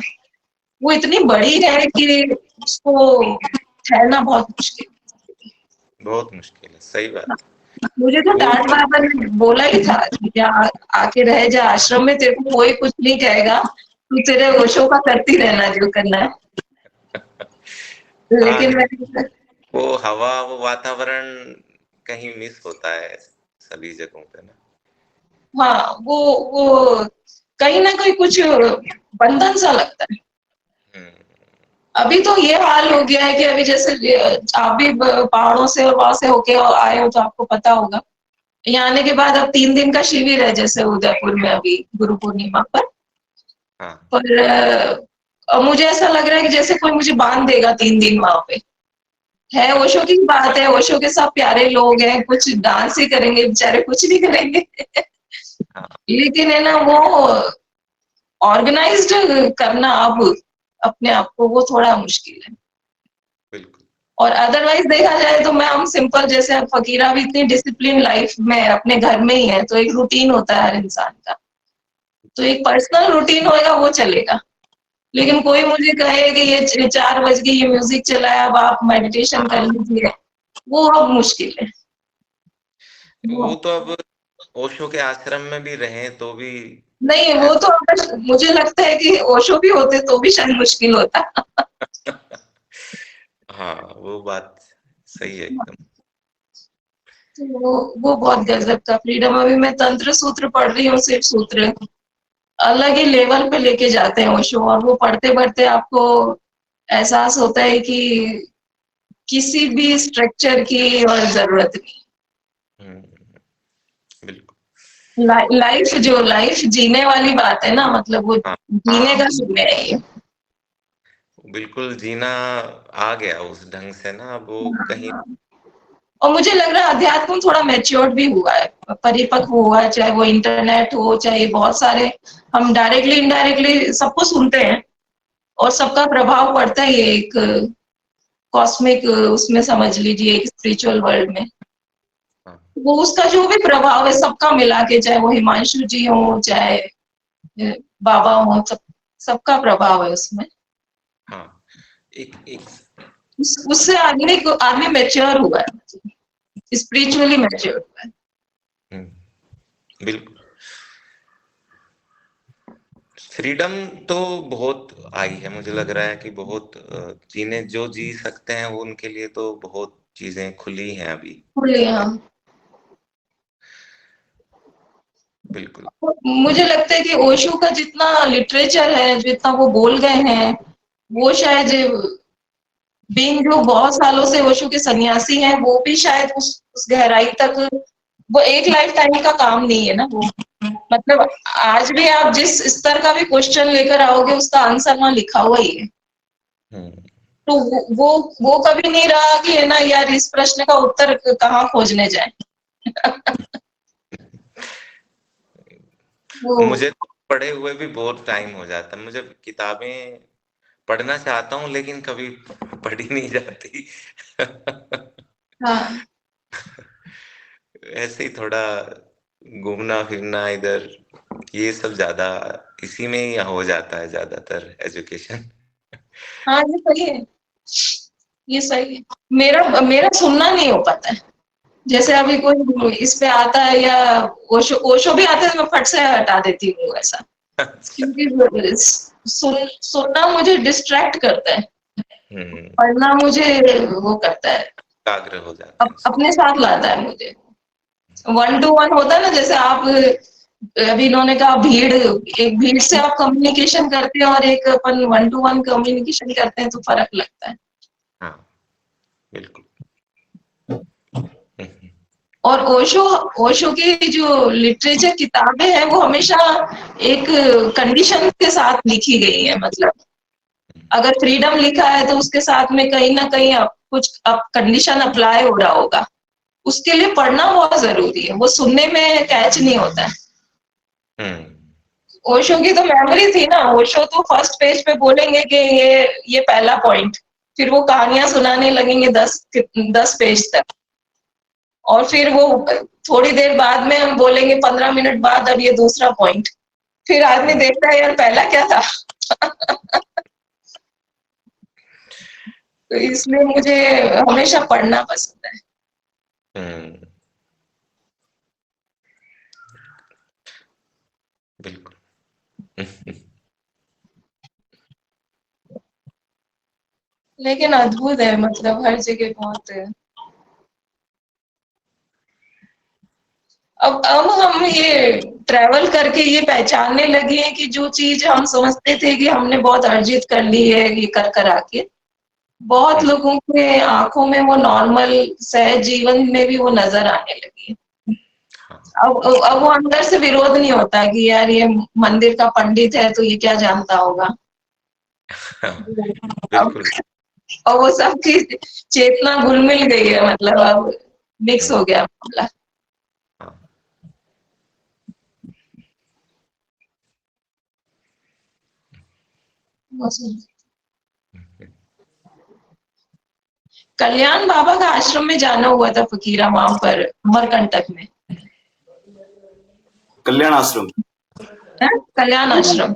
वो इतनी बड़ी है कि उसको ठहरना बहुत मुश्किल। बहुत मुश्किल है, सही बात। मुझे तो वो डांट बाबा ने बोला ही था कि आके रह जा आश्रम में, तेरे को कोई कुछ नहीं कहेगा, तू तेरे ओशो का करती रहना जो करना है। हाँ, लेकिन मैं, वो हवा, वो वातावरण कहीं मिस होता है सभी जगहों पे ना। हाँ, वो कहीं ना कहीं कुछ बंधन सा लगता है। अभी तो ये हाल हो गया है कि अभी जैसे आप भी पहाड़ों से और वहां से होके आए हो, तो आपको पता होगा, यहाँ आने के बाद अब 3 दिन का शिविर है, जैसे उदयपुर में अभी गुरु पूर्णिमा पर। हाँ, पर अब मुझे ऐसा लग रहा है कि जैसे कोई मुझे बांध देगा 3 दिन वहां पे। है ओशो की बात है, ओशो के सब प्यारे लोग हैं, कुछ डांस ही करेंगे बेचारे, कुछ नहीं करेंगे। हाँ, लेकिन है ना, वो ऑर्गेनाइज्ड करना अब अपने आप को, वो थोड़ा मुश्किल है। बिल्कुल। और अदरवाइज देखा जाए तो मैं, हम सिंपल, जैसे अब फकीरा भी इतनी डिसिप्लिन लाइफ में अपने घर में ही है, तो एक रूटीन होता है हर इंसान का, तो एक पर्सनल रूटीन होएगा, वो चलेगा। लेकिन कोई मुझे कहे कि ये 4 बज गए, ये म्यूजिक चलाया, अब आप मेडिटेशन कर लीजिए, वो अब मुश्किल है। वो तो अब ओशो के आश्रम में भी रहे तो भी नहीं, वो तो अगर मुझे लगता है कि ओशो भी होते तो भी शायद मुश्किल होता। हाँ, वो बात सही है एकदम। तो वो बहुत गजब का फ्रीडम। अभी मैं तंत्र सूत्र पढ़ रही हूँ, सिर्फ सूत्र अलग ही लेवल पे लेके जाते हैं ओशो, और वो पढ़ते पढ़ते आपको एहसास होता है कि किसी भी स्ट्रक्चर की और जरूरत नहीं। बिल्कुल। लाइफ जीने वाली बात है ना, मतलब वो हाँ, जीने का समय है ये। बिल्कुल जीना आ गया उस ढंग से ना, अब वो कहीं। और मुझे लग रहा है अध्यात्म थोड़ा मैच्योर्ड भी हुआ है, परिपक्व हुआ है, चाहे वो इंटरनेट हो, चाहे बहुत सारे हम डायरेक्टली इनडायरेक्टली सबको सुनते हैं, और सबका प्रभाव पड़ता है ये एक कॉस्मिक, उसमें समझ लीजिए एक स्पिरिचुअल वर्ल्ड में। हाँ, वो उसका जो भी प्रभाव है सबका मिला के, चाहे वो हिमांशु जी हो, चाहे बाबा हो, सबका प्रभाव है उसमें। हाँ, एक एक उससे आदमी मैच्योर हुआ है, स्पिरिचुअली मैच्योर हुआ है। बिल्कुल। फ्रीडम तो बहुत आई है, मुझे लग रहा है कि बहुत जीने जो जी सकते हैं वो उनके लिए तो बहुत चीजें खुली हैं अभी। बोलिए। हाँ, बिल्कुल। मुझे लगता है कि ओशो का जितना लिटरेचर है, जितना वो बोल गए हैं, वो शायद बीइंग जो बहुत सालों से ओशो के सन्यासी हैं, वो भी शायद उस गहराई तक, वो एक लाइफ टाइम का काम नहीं है ना वो। मतलब आज भी आप जिस स्तर का भी क्वेश्चन लेकर आओगे, उसका आंसर वहां लिखा हुआ ही है। तो वो कभी नहीं रहा कि है ना यार, इस प्रश्न का उत्तर कहाँ खोजने जाए। मुझे तो पढ़े हुए भी बहुत टाइम हो जाता है, मुझे किताबें पढ़ना चाहता हूँ लेकिन कभी पढ़ी नहीं जाती। हाँ, ऐसे ही थोड़ा घूमना फिरना इधर, ये सब ज्यादा इसी में ही हो जाता है ज्यादातर एजुकेशन। हाँ, ये सही है, ये सही है। मेरा मेरा सुनना नहीं हो पाता है। जैसे अभी कोई इस पे आता है, या ओशो भी आता है, मैं फट से हटा देती हूँ ऐसा, क्योंकि सुनना मुझे डिस्ट्रैक्ट करता है, पढ़ना मुझे वो करता है, एकाग्र हो जाते हैं उसमें। अपने साथ लाता है मुझे। 1 to 1 होता है ना, जैसे आप अभी इन्होंने कहा भीड़, एक भीड़ से आप कम्युनिकेशन करते हैं, और एक अपन 1 to 1 कम्युनिकेशन करते हैं, तो फर्क लगता है। हाँ, बिल्कुल। और ओशो की जो लिटरेचर किताबें हैं वो हमेशा एक कंडीशन के साथ लिखी गई है। मतलब अगर फ्रीडम लिखा है तो उसके साथ में कहीं ना कहीं कुछ कंडीशन अप्लाई हो रहा होगा। उसके लिए पढ़ना बहुत जरूरी है, वो सुनने में कैच नहीं होता है। ओशो की तो मेमोरी थी ना, ओशो तो फर्स्ट पेज पे बोलेंगे कि ये पहला पॉइंट, फिर वो कहानियां सुनाने लगेंगे 10 पेज तक, और फिर वो थोड़ी देर बाद में हम बोलेंगे 15 मिनट बाद अब ये दूसरा पॉइंट, फिर आदमी देखता है यार पहला क्या था। तो इसलिए मुझे हमेशा पढ़ना पसंद है। बिल्कुल। लेकिन अद्भुत है, मतलब हर जगह बहुत है। अब हम ये ट्रैवल करके ये पहचानने लगे हैं कि जो चीज हम समझते थे कि हमने बहुत अर्जित कर ली है ये कर कर आके, बहुत लोगों के आंखों में वो नॉर्मल सहज जीवन में भी वो नजर आने लगी है। अब वो अंदर से विरोध नहीं होता कि यार ये मंदिर का पंडित है तो ये क्या जानता होगा। अब बिल्कुल। और वो सबकी चेतना घुल मिल गई है, मतलब अब मिक्स हो गया मामला। कल्याण बाबा का आश्रम में जाना हुआ था फकीरा वहां पर अमरकंटक में। कल्याण आश्रम? कल्याण आश्रम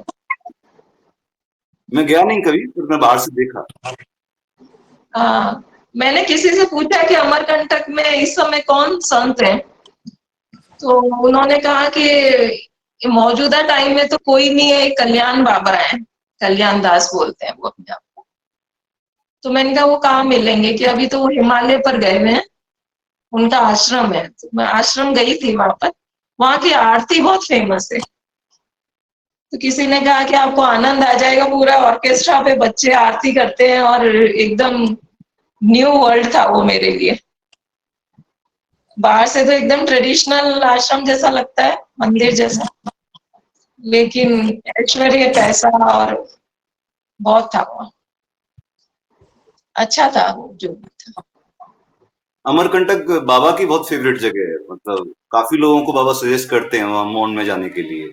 मैं गया नहीं कभी, पर मैं बाहर से देखा। हाँ, मैंने किसी से पूछा कि अमरकंटक में इस समय कौन संत है, तो उन्होंने कहा कि मौजूदा टाइम में तो कोई नहीं है, कल्याण बाबा है, कल्याण दास बोलते हैं वो अपने आप को। तो मैंने कहा वो कहाँ मिलेंगे, कि अभी तो वो हिमालय पर गए हुए हैं, उनका आश्रम है। तो मैं आश्रम गई थी वहां पर, वहां की आरती बहुत फेमस है। तो किसी ने कहा कि आपको आनंद आ जाएगा, पूरा ऑर्केस्ट्रा पे बच्चे आरती करते हैं, और एकदम न्यू वर्ल्ड था वो मेरे लिए। बाहर से तो एकदम ट्रेडिशनल आश्रम जैसा लगता है, मंदिर जैसा, लेकिन ऐश्वर्य पैसा और बहुत था वहाँ। अच्छा था वो जो भी था। अमरकंटक बाबा की बहुत फेवरेट जगह है, मतलब काफी लोगों को बाबा सजेस्ट करते हैं वहां मौन में जाने के लिए।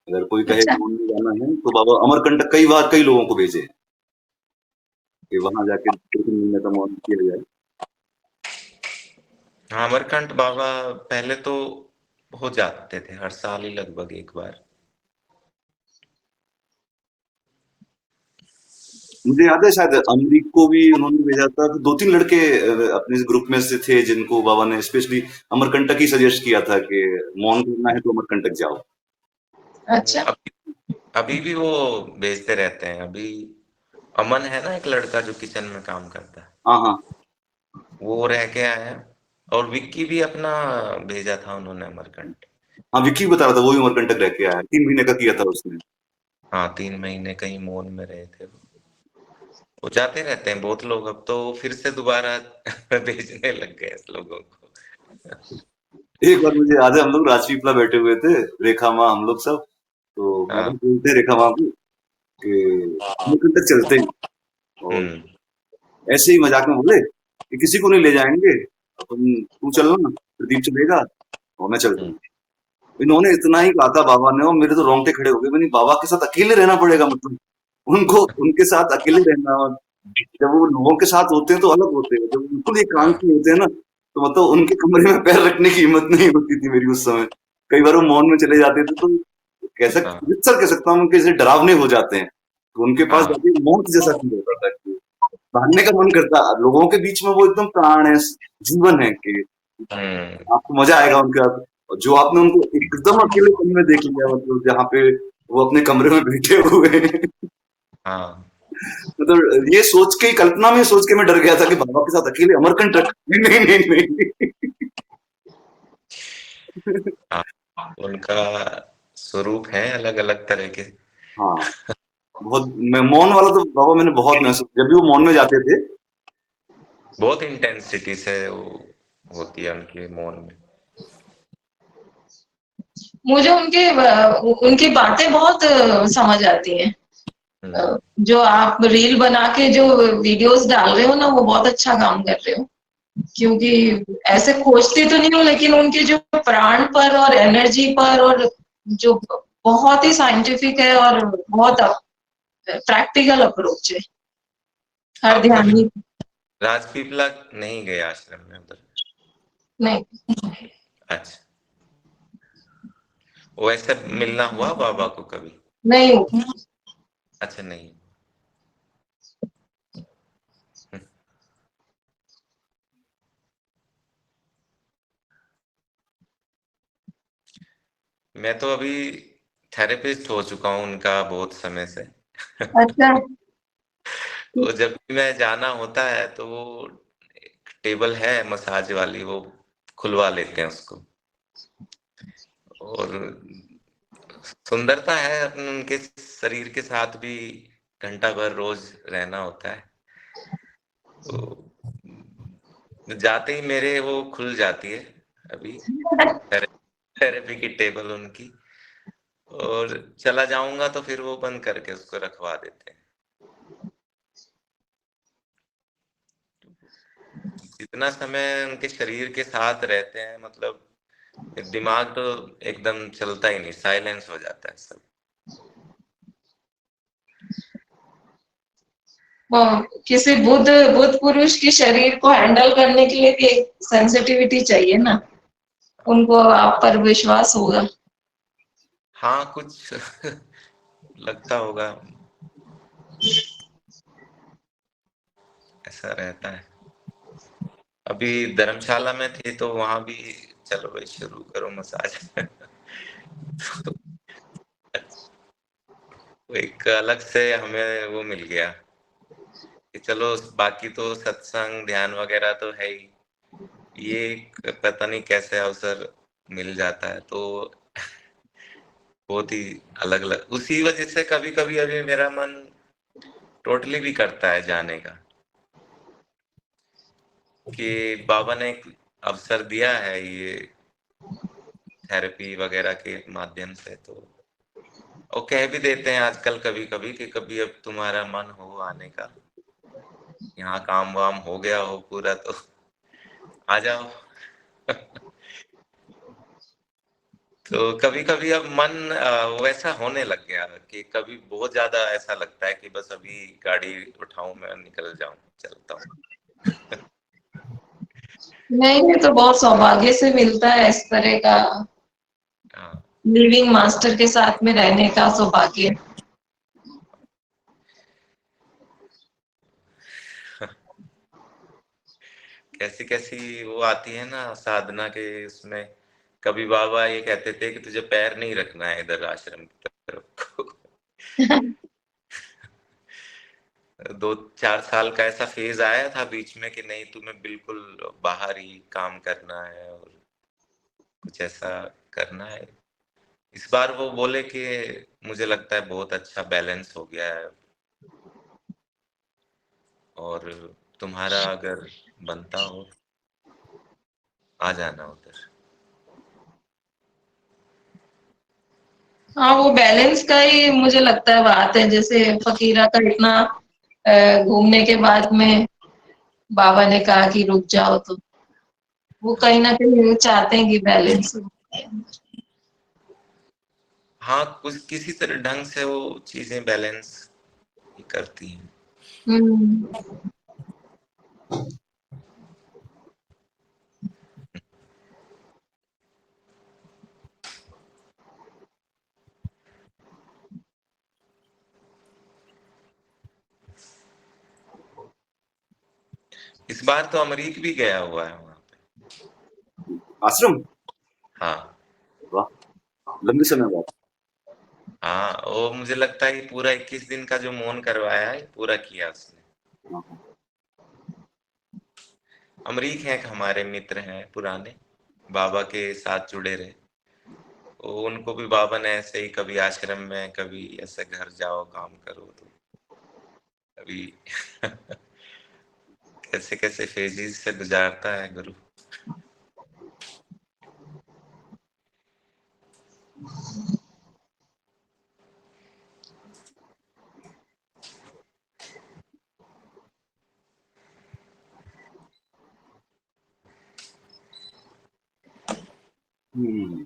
अगर कोई कहे अच्छा, मौन में जाना है तो बाबा अमरकंटक कई बार कई लोगों को भेजे कि वहां जाके 2-3 महीने का मौन किया जाए। हाँ, अमरकंट बाबा पहले तो हो जाते थे हर साल ही लगभग एक बार। मुझे याद है शायद अमरीक को भी उन्होंने भेजा था, तो 2-3 लड़के अपने ग्रुप में से थे जिनको बाबा ने स्पेशली अमरकंटक ही सजेस्ट किया था कि मौन करना है तो अमरकंटक जाओ। अच्छा। अभी भी वो भेजते रहते हैं। अभी अमन है ना एक लड़का जो किचन में काम करता है, हाँ हाँ वो रह के आया है। और विक्की भी अपना भेजा था उन्होंने अमरकंट। हाँ, विक्की बता रहा था वो भी अमरकंटक रह के आया, 3 महीने का किया था उसने। हाँ, 3 महीने कहीं मौन में रहे थे वो जाते रहते हैं बहुत लोग। अब तो फिर से दोबारा भेजने लग गए इस लोगों को। एक बार मुझे याद है हम लोग राजपीपला बैठे हुए थे, रेखा माँ हम लोग सब, तो बाबा हाँ। बोलते रेखा माँ को कि अमरकंटक चलते हैं, और ऐसे ही मजाक में बोले कि किसी को नहीं ले जाएंगे, अपन तू चलना, प्रदीप चलेगा और मैं चल दूंगा। इन्होंने इतना ही कहा था बाबा ने, और मेरे तो रोंगटे खड़े हो गए। मैंने बाबा के साथ अकेले रहना पड़ेगा, मतलब उनको उनके साथ अकेले रहना, और जब वो लोगों के साथ होते हैं तो अलग होते हैं, जब बिल्कुल एकांत में होते हैं ना, तो मतलब उनके कमरे में पैर रखने की हिम्मत नहीं होती थी मेरी उस समय। कई बार वो मौन में चले जाते थे, तो कैसा विस्तर कह सकता हूँ, उनके जैसे डरावने हो जाते हैं, तो उनके पास जाके मौत जैसा फील होता था कि भागने का मन करता। लोगों के बीच में वो एकदम प्राण है, जीवन है, कि आपको मजा आएगा उनके साथ। और जो आपने उनको एकदम अकेलेपन में देख लिया, मतलब जहाँ पे वो अपने कमरे में बैठे हुए हैं, हाँ। मतलब ये सोच के, कल्पना में सोच के मैं डर गया था कि बाबा के साथ अकेले अमरकंटक, नहीं नहीं नहीं नहीं। हाँ, उनका स्वरूप है अलग अलग तरह के। हाँ, बहुत मैं मौन वाला तो बाबा मैंने बहुत महसूस, जब भी वो मौन में जाते थे। बहुत इंटेंसिटी से वो होती है उनके मौन में। मुझे उनके उनकी बातें बहुत समझ आती हैं। जो आप रील बना के जो वीडियोस डाल रहे हो ना, वो बहुत अच्छा काम कर रहे हो। क्योंकि ऐसे खोजती तो नहीं हूँ, लेकिन उनके जो प्राण पर और एनर्जी पर, और जो बहुत ही साइंटिफिक है और बहुत प्रैक्टिकल अप्रोच है हर आप ध्यान कभी ही। राजपीपला नहीं गए आश्रम में उधर? नहीं, अच्छा, वैसे मिलना हुआ बाबा को कभी? नहीं। अच्छा, नहीं। मैं तो अभी थेरेपिस्ट हो चुका हूँ उनका बहुत समय से। अच्छा। वो जब भी मैं जाना होता है तो वो एक टेबल है मसाज वाली, वो खुलवा लेते हैं उसको। और सुंदरता है अपने उनके शरीर के साथ भी, घंटा भर रोज रहना होता है। तो जाते ही मेरे वो खुल जाती है अभी थेरेपी की टेबल उनकी, और चला जाऊंगा तो फिर वो बंद करके उसको रखवा देते हैं। जितना समय उनके शरीर के साथ रहते हैं, मतलब दिमाग तो एकदम चलता ही नहीं, साइलेंस हो जाता है सब। वो किसी बुद्ध बुद्ध पुरुष के शरीर को हैंडल करने के लिए भी एक सेंसिटिविटी चाहिए ना, उनको आप पर विश्वास होगा। हाँ, कुछ लगता होगा, ऐसा रहता है। अभी धर्मशाला में थे तो वहां भी, चलो भाई शुरू करो मसाज। तो एक अलग से हमें वो मिल गया कि चलो, बाकी तो सत्संग ध्यान वगैरह तो है ही, ये एक पता नहीं कैसे अवसर मिल जाता है, तो बहुत ही अलग अलग। उसी वजह से कभी कभी अभी मेरा मन टोटली भी करता है जाने का, कि बाबा ने एक अवसर दिया है ये थेरेपी वगैरह के माध्यम से, तो वो कह भी देते हैं आजकल कभी कभी कि कभी अब तुम्हारा मन हो आने का, यहाँ काम वाम हो गया हो पूरा, तो आ जाओ। तो कभी कभी अब मन वैसा होने लग गया कि कभी बहुत ज्यादा ऐसा लगता है कि बस अभी गाड़ी उठाऊं, मैं निकल जाऊं, चलता हूँ। नहीं, ये तो बहुत सौभाग्य से मिलता है इस तरह का हाँ। लिविंग मास्टर के साथ में रहने का सौभाग्य। कैसी कैसी वो आती है ना साधना के उसमें, कभी बाबा ये कहते थे कि तुझे पैर नहीं रखना है इधर आश्रम की तरफ को। 2-4 साल का ऐसा फेज आया था बीच में कि नहीं, तुम्हें बिल्कुल बाहर ही काम करना है और कुछ ऐसा करना है। इस बार वो बोले कि मुझे लगता है बहुत अच्छा बैलेंस हो गया है, और तुम्हारा अगर बनता हो आ जाना उधर। हाँ, वो बैलेंस का ही मुझे लगता है बात है। जैसे फकीरा का इतना घूमने के बाद में बाबा ने कहा कि रुक जाओ, तो वो कहीं ना कहीं चाहते हैं कि बैलेंस हो। हाँ, कुछ किसी तरह ढंग से वो चीजें बैलेंस ही करती हैं। हम्म। इस बार तो अमरीक भी गया हुआ है वहां पे। आश्रम। हाँ। वाह, लंबे समय बाद। हाँ, वो मुझे लगता है कि पूरा 21 दिन का जो मौन करवाया है पूरा किया उसने। हाँ, अमरीक हैं, एक हमारे मित्र हैं पुराने, बाबा के साथ जुड़े रहे। वो उनको भी बाबा ने ऐसे ही कभी आश्रम में, कभी ऐसे घर जाओ काम करो, तो कभी कैसे कैसे फेजेस से गुजारता है गुरु। हम्म।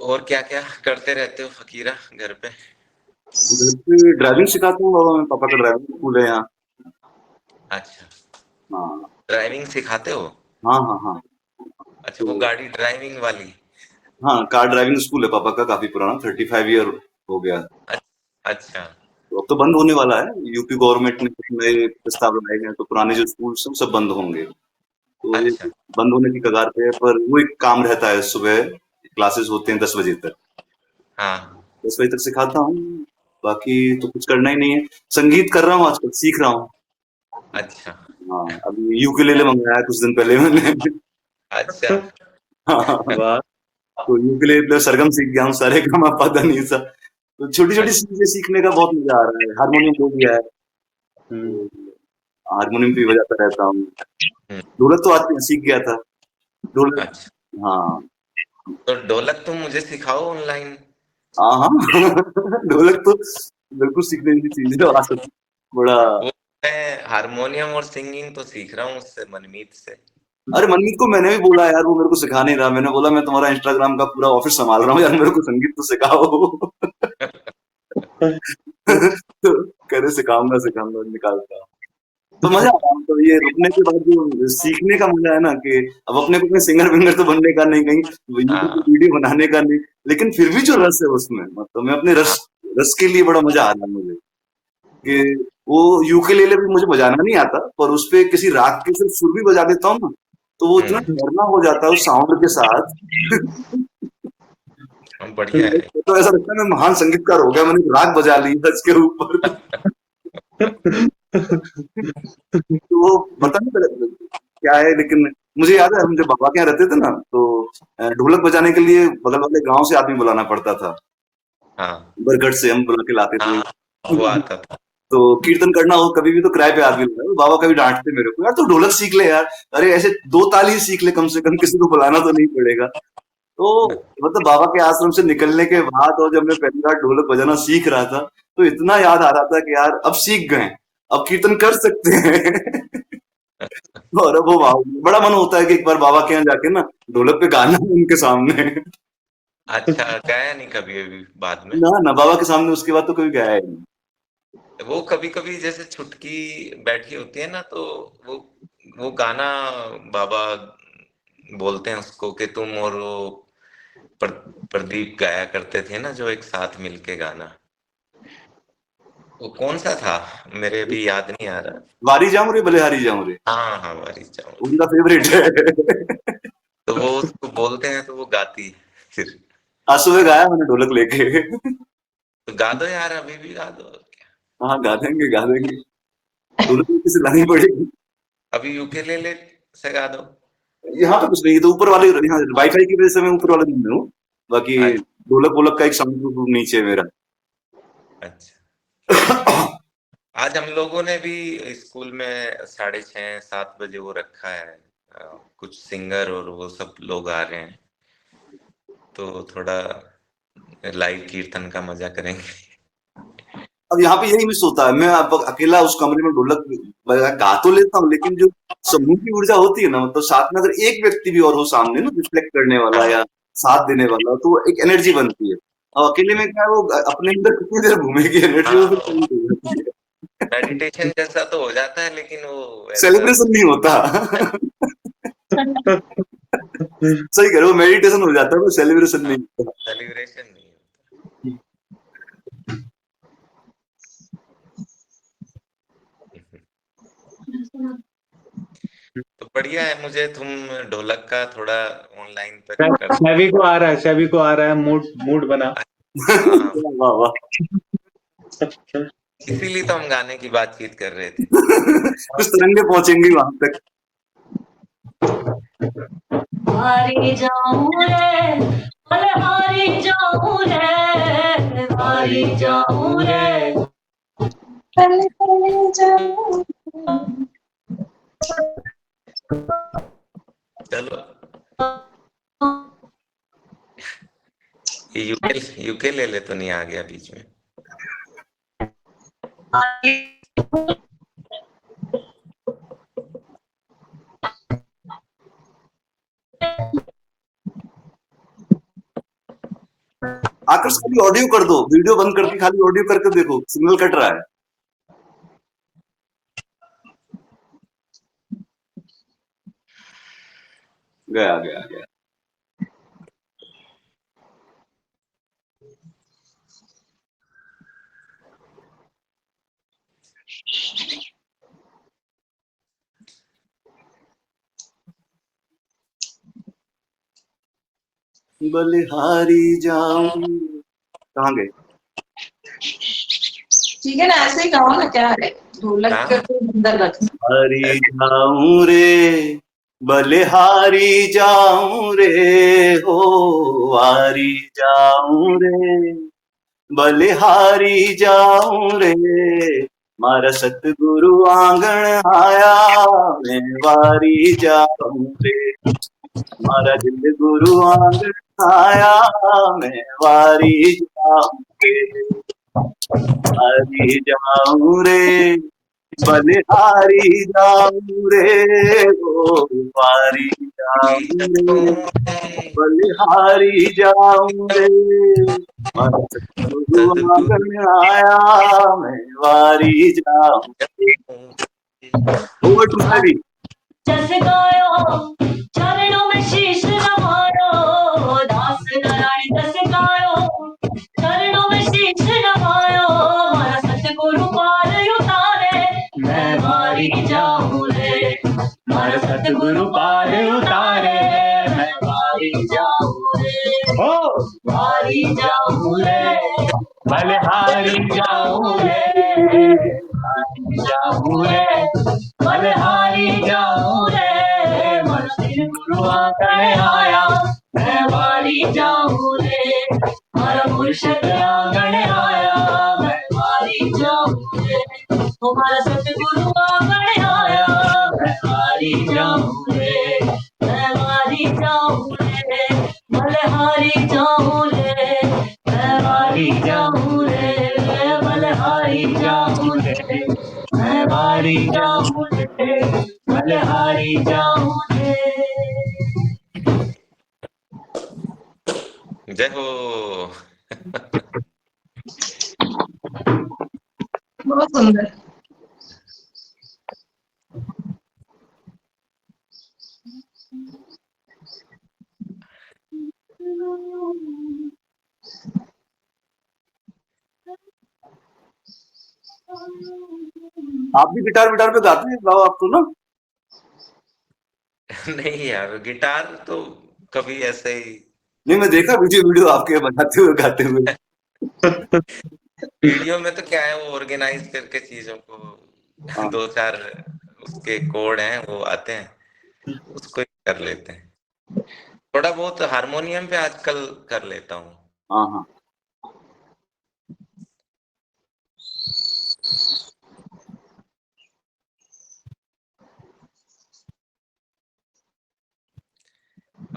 और क्या क्या करते रहते हो फकीरा घर पे? घर पे ड्राइविंग सिखाता हूँ बाबा, मैं पापा का ड्राइविंग स्कूल है यहाँ। अच्छा, हाँ ड्राइविंग सिखाते हो? हाँ हाँ हाँ। अच्छा, वो तो गाड़ी ड्राइविंग वाली? हाँ, कार ड्राइविंग स्कूल है पापा का, काफी पुराना, 35 ईयर हो गया। अच्छा। तो अब तो बंद होने वाला है, यूपी गवर्नमेंट ने कुछ नए प्रस्ताव लाए गए हैं, तो पुराने जो स्कूल सब बंद होंगे। तो ये अच्छा। बंद होने की कगार पे है, पर वो एक काम रहता है, सुबह क्लासेस होते हैं 10 बजे तक। हाँ। 10 बजे तक सिखाता हूँ, बाकी तो कुछ करना ही नहीं है। संगीत कर रहा हूँ आजकल, सीख रहा हूँ। अच्छा। हाँ, अभी यूकेलेले मंगाया कुछ दिन पहले मैंने। अच्छा। हाँ, वाह। तो यूकेलेले पे सरगम सीख गया हूँ, सारे गामा पा धा नी सा। तो छोटी छोटी अच्छा। चीजें सीखने का बहुत मजा आ रहा है। हारमोनियम हो गया है, हम्म। तो हारमोनियम भी बजाता रहता हूँ। हम्म। ढोलक तो आज सीख गया था, ढोलक। अच्छा, हाँ तो ढोलक तुम मुझे सिखाओ ऑनलाइन। हाँ हाँ। ढोलक तो बिल्कुल सीखने की चीज है, आज बड़ा। वो मैं हारमोनियम और सिंगिंग तो सीख रहा हूँ उससे, मनमीत से। अरे मनमीत को मैंने भी बोला यार, वो मेरे को सिखा नहीं रहा। मैंने बोला मैं तुम्हारा इंस्टाग्राम का पूरा ऑफिस संभाल रहा हूँ यार, मेरे को संगीत तो सिखाओ। तो कह रहे सिखाऊंगा सिखाऊंगा, निकालता हूँ। तो मजा आता है, तो ये रुकने के बाद जो सीखने का मजा है ना, कि अब अपने को कहीं सिंगर विंगर तो बनने का नहीं, कहीं यूट्यूब पे हाँ। वीडियो बनाने का नहीं, लेकिन फिर भी जो रस है उसमें, मतलब मैं अपने रस हाँ। रस के लिए बड़ा मजा आ रहा है मुझे। कि वो यूकेलेले भी मुझे बजाना नहीं आता, पर उस पे किसी राग के सिर्फ सुर भी बजा देता हूँ ना, तो वो इतना झरना हो जाता है उस साउंड के साथ। बढ़िया है। तो ऐसा लगता है मैं महान संगीतकार हो गया, मैंने एक राग बजा ली इसके ऊपर। तो वो पता नहीं चला क्या है, लेकिन मुझे याद है हम जब बाबा के यहाँ रहते थे ना, तो ढोलक बजाने के लिए बगल वाले गांव से आदमी बुलाना पड़ता था। हाँ। बरगढ़ से हम बुला के लाते थे। हाँ, वो आता था। तो कीर्तन करना हो कभी भी, तो किराए पे आदमी बुलाए, बाबा कभी डांटते मेरे को, यार तू ढोलक सीख ले यार। अरे ऐसे 2 ताल ही सीख ले कम से कम, किसी को बुलाना तो नहीं पड़ेगा। तो मतलब बाबा के आश्रम से निकलने के बाद, और जब मैं पहली बार ढोलक बजाना सीख रहा था, तो इतना याद आ रहा था कि यार अब सीख गए, अब कीर्तन कर सकते हैं। और अब वो बड़ा मन होता है कि एक बार बाबा के यहाँ जाके ना ढोलक पे गाना है उनके सामने। अच्छा, गया नहीं कभी अभी बाद में? ना ना, बाबा के सामने उसके बाद तो कभी गया है नहीं। वो कभी कभी जैसे छुटकी बैठी होती है ना, तो वो वो गाना बाबा बोलते हैं उसको कि तुम और वो पर, प्रदीप गाया करते थे ना, जो एक साथ मिलके गाना। वो कौन सा था? मेरे भी याद नहीं आ रहा। वारी जाऊं रे बलिहारी जाऊं रे, हाँ हाँ, वारी चावल। उनका फेवरेट है। तो वो उसको बोलते हैं तो वो गाती है फिर। आज सुबह गाया मैंने ढोलक लेके। तो गा दो यार, अभी भी गा दो और क्या। हाँ गा देंगे गा देंगे, ढोलक लेके से लानी पड़ेगी। अभी यूकेलेले से गा दो। यहाँ पे कुछ नहीं, ये तो ऊपर वाले, यहाँ वाईफाई की वजह से मैं ऊपर वाले रूम में हूँ। बाकी अच्छा। ढोलक वोलक का एक साउंड प्रूफ रूम नीचे है मेरा। अच्छा। आज हम लोगों ने भी स्कूल में 6:30-7 बजे वो रखा है। कुछ सिंगर और वो सब लोग आ रहे हैं, तो थोड़ा लाइव कीर्तन का मजा करेंगे। अब यहाँ पे यही मिस होता है, मैं अब अकेला उस कमरे में ढोलक गा तो लेता हूँ, लेकिन जो समूह की ऊर्जा होती है ना, मतलब साथ में अगर एक व्यक्ति भी और हो सामने ना, रिफ्लेक्ट करने वाला हाँ। या साथ देने वाला, तो एक एनर्जी बनती है। और अकेले में क्या है, वो अपने अंदर कितनी देर घूमेगी एनर्जी, वो फिर हाँ, कहीं हो जाती है। मेडिटेशन जैसा तो हो जाता है, लेकिन वो ऐसा सेलिब्रेशन नहीं होता। सही कह रहे हो, मेडिटेशन हो जाता है, वो सेलिब्रेशन नहीं होता। सेलिब्रेशन नहीं होता। तो बढ़िया है, मुझे तुम ढोलक का थोड़ा ऑनलाइन पे कर। सभी को आ रहा है, सभी को आ रहा है, मूड मूड बना। हाँ, वाह वाह। इसीलिए तो हम गाने की बातचीत कर रहे थे। कुछ तरंगे पहुंचेंगी वहां तक। हारी जाऊं रे, बोले हारी जाऊं रे, हारी जाऊं रे। पल पल जाऊं। चलो, ये यूके ले ले तो नहीं आ गया बीच में? आकर्ष खाली ऑडियो कर दो, वीडियो बंद करके खाली ऑडियो करके देखो, सिग्नल कट रहा है। गया गया गया। बलिहारी जाऊं, कहाँ गए? ठीक है ना, ऐसे ही गाओ ना, क्या है, ढोलक हाँ। के तो अंदर रखना। हारी जाऊं रे, बलिहारी जाऊं रे, हो हारी जाऊं रे, बलिहारी जाऊं रे, मारा सतगुरु आंगण आया, मैं वारी जाऊं रे, मारा दिल गुरु आंगण आया, मैं वारी जाऊं रे, हारी जाऊं रे, बलिहारी जाऊं रे, ओ वारी जाऊं रे, बलिहारी जाऊं रे, मारा सतगुरु आंगन आया, मैं वारी जाऊं। ओवर टू सभी। जस गायो चरणों में शीश नवायो, दास नारायण जस गायो चरणों में शीश नवायो, मारा सतगुरु पार उतारे, मैं वारी जाऊं रे, मारा सतगुरु पार उतारे, मैं वारी जाऊं रे, हो वारी जाऊं रे, बलिहारी जाऊं रे, जाऊं रे, बलिहारी जाऊं रे, मन गुरु आंगण आया, मैं वारी जाऊं रे, हर मुर्शद आंगण आया, मैं वारी जाऊं रे, हमारा सतगुरु आंगण आया, मैं वारी जाऊं रे, मैं वारी जाऊं रे, बलिहारी जाऊं रे, मैं वारी जाऊं रे, बलिहारी जाऊं रे, मैं वारी जाऊं रे, बलिहारी जाऊं रे। जय हो। बहुत सुंदर। आप भी गिटार विटार पे गाते हैं, गाओ आप तो ना। नहीं यार, गिटार तो कभी ऐसे ही। नहीं, मैं देखा वीडियो वीडियो आपके बनाते हुए गाते हुए। वीडियो में तो क्या है, वो ऑर्गेनाइज करके चीजों को हाँ। दो चार उसके कोड हैं वो आते हैं, उसको ही कर लेते हैं। थोड़ा बहुत हारमोनियम पे आजकल कर लेता हूँ। हाँ हाँ।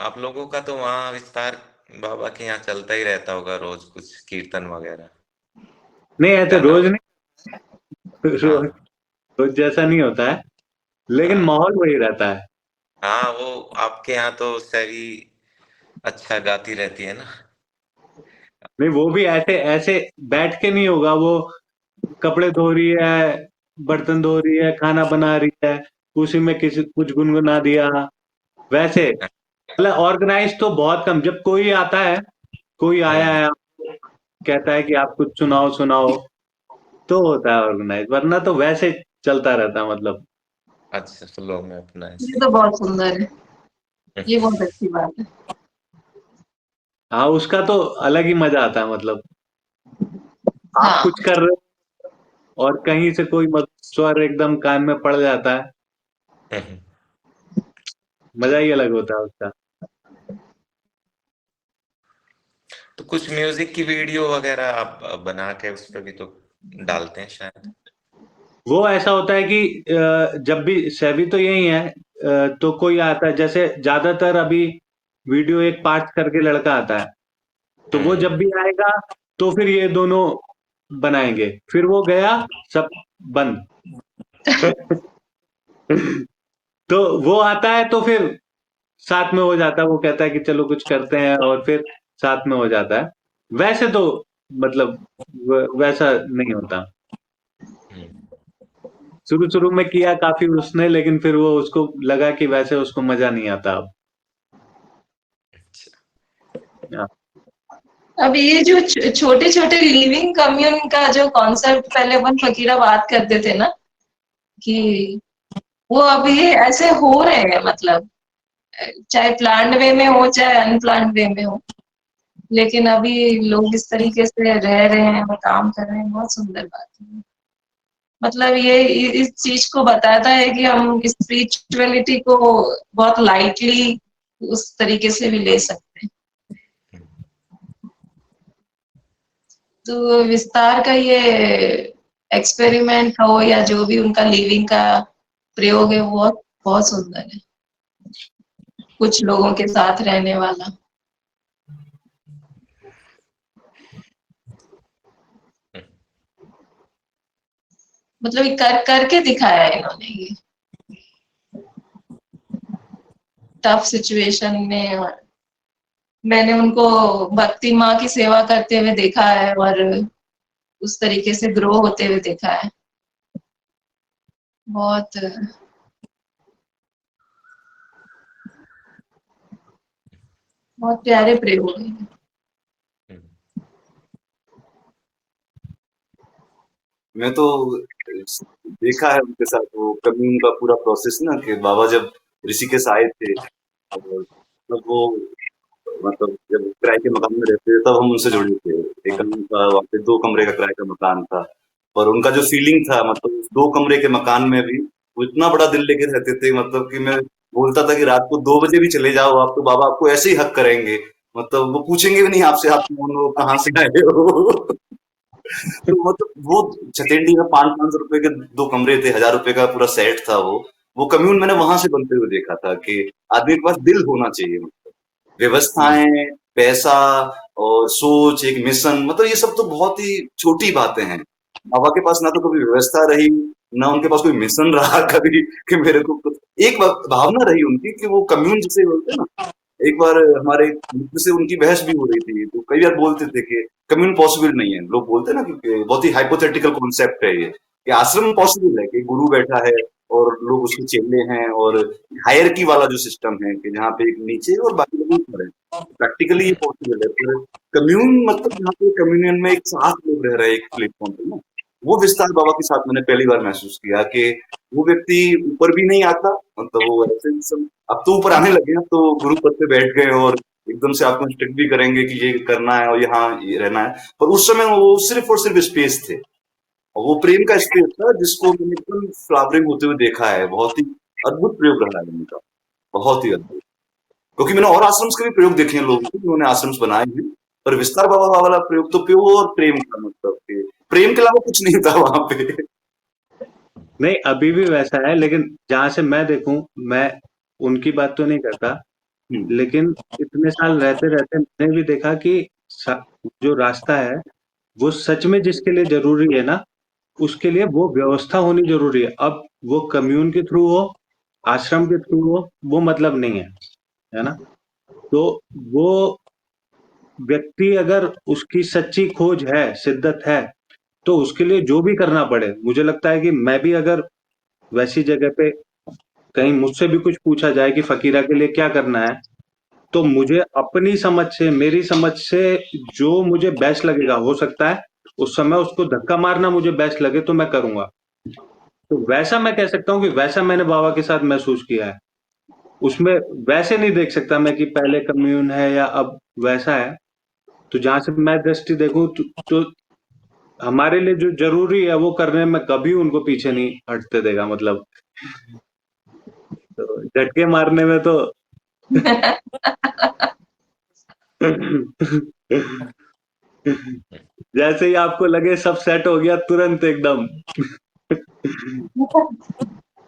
आप लोगों का तो वहाँ विस्तार बाबा के यहाँ चलता ही रहता होगा, रोज कुछ कीर्तन वगैरह नहीं ऐसे गाना। रोज नहीं, रोज हाँ रोज जैसा नहीं होता है, लेकिन हाँ माहौल वही रहता है। हाँ, वो आपके यहाँ तो सभी अच्छा गाती रहती है ना। नहीं वो भी ऐसे ऐसे बैठ के नहीं होगा, वो कपड़े धो रही है, बर्तन धो रही है, खाना बना रही है, उसी में किसी कुछ गुनगुना दिया, वैसे। मतलब ऑर्गेनाइज तो बहुत कम, जब कोई आता है, कोई आया है, कहता है कि आप कुछ सुनाओ सुनाओ, तो होता है ऑर्गेनाइज, वरना तो वैसे चलता रहता है मतलब। अच्छा, फ्लो में अपना ये ऐसे तो बहुत सुंदर है, ये बहुत अच्छी बात है। हाँ उसका तो अलग ही मजा आता है, मतलब आप हाँ, कुछ कर रहे हो और कहीं से कोई स्वर एकदम कान में पड़ जाता है, ही। मजा ही अलग होता है उसका। तो कुछ म्यूजिक की वीडियो वगैरह आप बना के उस पर भी तो डालते हैं शायद। वो ऐसा होता है कि जब भी सेवी तो यही है, तो कोई आता है, जैसे ज्यादातर अभी वीडियो एक पार्थ करके लड़का आता है, तो वो जब भी आएगा तो फिर ये दोनों बनाएंगे, फिर वो गया, सब बंद। तो वो आता है तो फिर साथ में हो जाता है, वो कहता है कि चलो कुछ करते हैं, और फिर साथ में हो जाता है। वैसे तो मतलब वैसा नहीं होता। शुरू शुरू में किया काफी उसने, लेकिन फिर वो उसको लगा कि वैसे उसको मजा नहीं आता अब। अच्छा। हाँ। अब ये जो छोटे छोटे लिविंग कम्यून का जो कॉन्सेप्ट पहले अपन फकीरा बात करते थे ना, कि वो अब ये ऐसे हो रहे हैं, मतलब चाहे प्लान्ड वे में हो चाहे अनप्लान्ड वे में हो, लेकिन अभी लोग इस तरीके से रह रहे हैं और काम कर रहे हैं। बहुत सुंदर बात है। मतलब ये इस चीज को बताता है कि हम स्पिरिचुअलिटी को बहुत लाइटली उस तरीके से भी ले सकते हैं। तो विस्तार का ये एक्सपेरिमेंट हो या जो भी उनका लिविंग का प्रयोग है, वो बहुत बहुत सुंदर है, कुछ लोगों के साथ रहने वाला। मतलब ये करके दिखाया है इन्होंने, ये टफ सिचुएशन में। और मैंने उनको भक्ति माँ की सेवा करते हुए देखा है और उस तरीके से ग्रो होते हुए देखा है। बहुत बहुत प्यारे प्रयोग है। मैं तो देखा है उनके साथ वो कम्यून का पूरा प्रोसेस ना, कि बाबा जब ऋषिकेश आए थे, और तब वो मतलब जब किराए के मकान में रहते थे तब हम उनसे जुड़े थे। एक उनका वहाँ पे 2 कमरे का किराए का मकान था, और उनका जो फीलिंग था, मतलब उस 2 कमरे के मकान में भी वो इतना बड़ा दिल लेके रहते थे, मतलब कि मैं बोलता था कि रात को 2 बजे भी चले जाओ आप, तो बाबा आपको ऐसे ही हक करेंगे। मतलब वो पूछेंगे भी नहीं आपसे, आप कौन हो, कहाँ से आए हो। तो मतलब वो छतेड़ी में 500-500 रुपए के 2 कमरे थे, 1000 रुपए का पूरा सेट था वो कम्यून मैंने वहां से बनते हुए देखा था, कि आदमी के पास दिल होना चाहिए। व्यवस्थाएं, पैसा और सोच, एक मिशन, मतलब ये सब तो बहुत ही छोटी बातें हैं। बाबा के पास ना तो कभी व्यवस्था रही, ना उनके पास कोई मिशन रहा कभी, कि मेरे को कुछ एक भावना रही उनकी, कि वो कम्यून जिसे बोलते हैं ना। एक बार हमारे मित्र से उनकी बहस भी हो रही थी, तो कई बार बोलते थे कि कम्यून पॉसिबल नहीं है। लोग बोलते हैं ना कि बहुत ही हाइपोथेटिकल कॉन्सेप्ट है ये, कि आश्रम पॉसिबल है, कि गुरु बैठा है और लोग उसके चेले हैं, और हायरकी वाला जो सिस्टम है, कि जहाँ पे एक नीचे और बाकी लोग ऊपर है। प्रैक्टिकली ये पॉसिबल है, पर कम्यून मतलब जहाँ पे कम्युनियन में एक साथ लोग रह रहे हैं एक प्लेटफॉर्म पे ना, वो विस्तार बाबा के साथ मैंने पहली बार महसूस किया, कि वो व्यक्ति ऊपर भी नहीं आता, मतलब वो ऐसे ही सब अब तो ऊपर आने लगे हैं, अब तो गुरु पद पे बैठ गए और एकदम से आपको स्ट्रिक्ट भी करेंगे कि ये करना है और यहाँ ये रहना है। पर उस समय वो सिर्फ और सिर्फ स्पेस थे, और वो प्रेम का स्पेस था, जिसको मैंने एकदम फ्लावरिंग होते हुए देखा है। बहुत ही अद्भुत प्रयोग रहा है उनका, बहुत ही अद्भुत। क्योंकि मैंने और आश्रम्स के भी प्रयोग देखे हैं लोगों के, जिन्होंने आश्रम्स बनाए हैं, पर विस्तार बाबा वाला प्रयोग तो प्योर प्रेम का, मतलब कि प्रेम के अलावा कुछ नहीं था वहां पे। नहीं, अभी भी वैसा है, लेकिन जहां से मैं देखूं, मैं उनकी बात तो नहीं करता, लेकिन इतने साल रहते रहते मैंने भी देखा कि जो रास्ता है वो सच में जिसके लिए जरूरी है ना, उसके लिए वो व्यवस्था होनी जरूरी है। अब वो कम्यून के थ्रू हो, आश्रम के थ्रू हो, वो मतलब नहीं है ना। तो वो व्यक्ति अगर उसकी सच्ची खोज है, शिद्दत है, तो उसके लिए जो भी करना पड़े, मुझे लगता है कि मैं भी अगर वैसी जगह पे कहीं मुझसे भी कुछ पूछा जाए कि फकीरा के लिए क्या करना है, तो मुझे अपनी समझ से, मेरी समझ से जो मुझे बेस्ट लगेगा, हो सकता है उस समय उसको धक्का मारना मुझे बेस्ट लगे तो मैं करूंगा। तो वैसा मैं कह सकता हूँ कि वैसा मैंने बाबा के साथ महसूस किया है। उसमें वैसे नहीं देख सकता मैं कि पहले कम्यून है या अब वैसा है। तो जहां से मैं दृष्टि देखूं तो हमारे लिए जो जरूरी है वो करने में कभी उनको पीछे नहीं हटते देगा। मतलब तो झटके मारने में तो जैसे ही आपको लगे सब सेट हो गया, तुरंत एकदम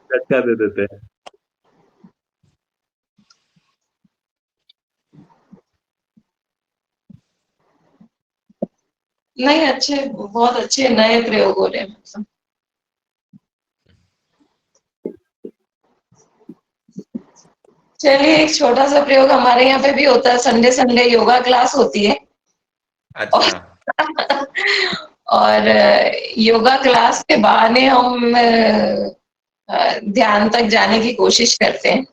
झटका दे देते हैं। नहीं, अच्छे, बहुत अच्छे नए प्रयोग हो रहे हैं। मतलब चलिए, एक छोटा सा प्रयोग हमारे यहाँ पे भी होता है। संडे संडे योगा क्लास होती है, अच्छा। और योगा क्लास के बहाने हम ध्यान तक जाने की कोशिश करते हैं।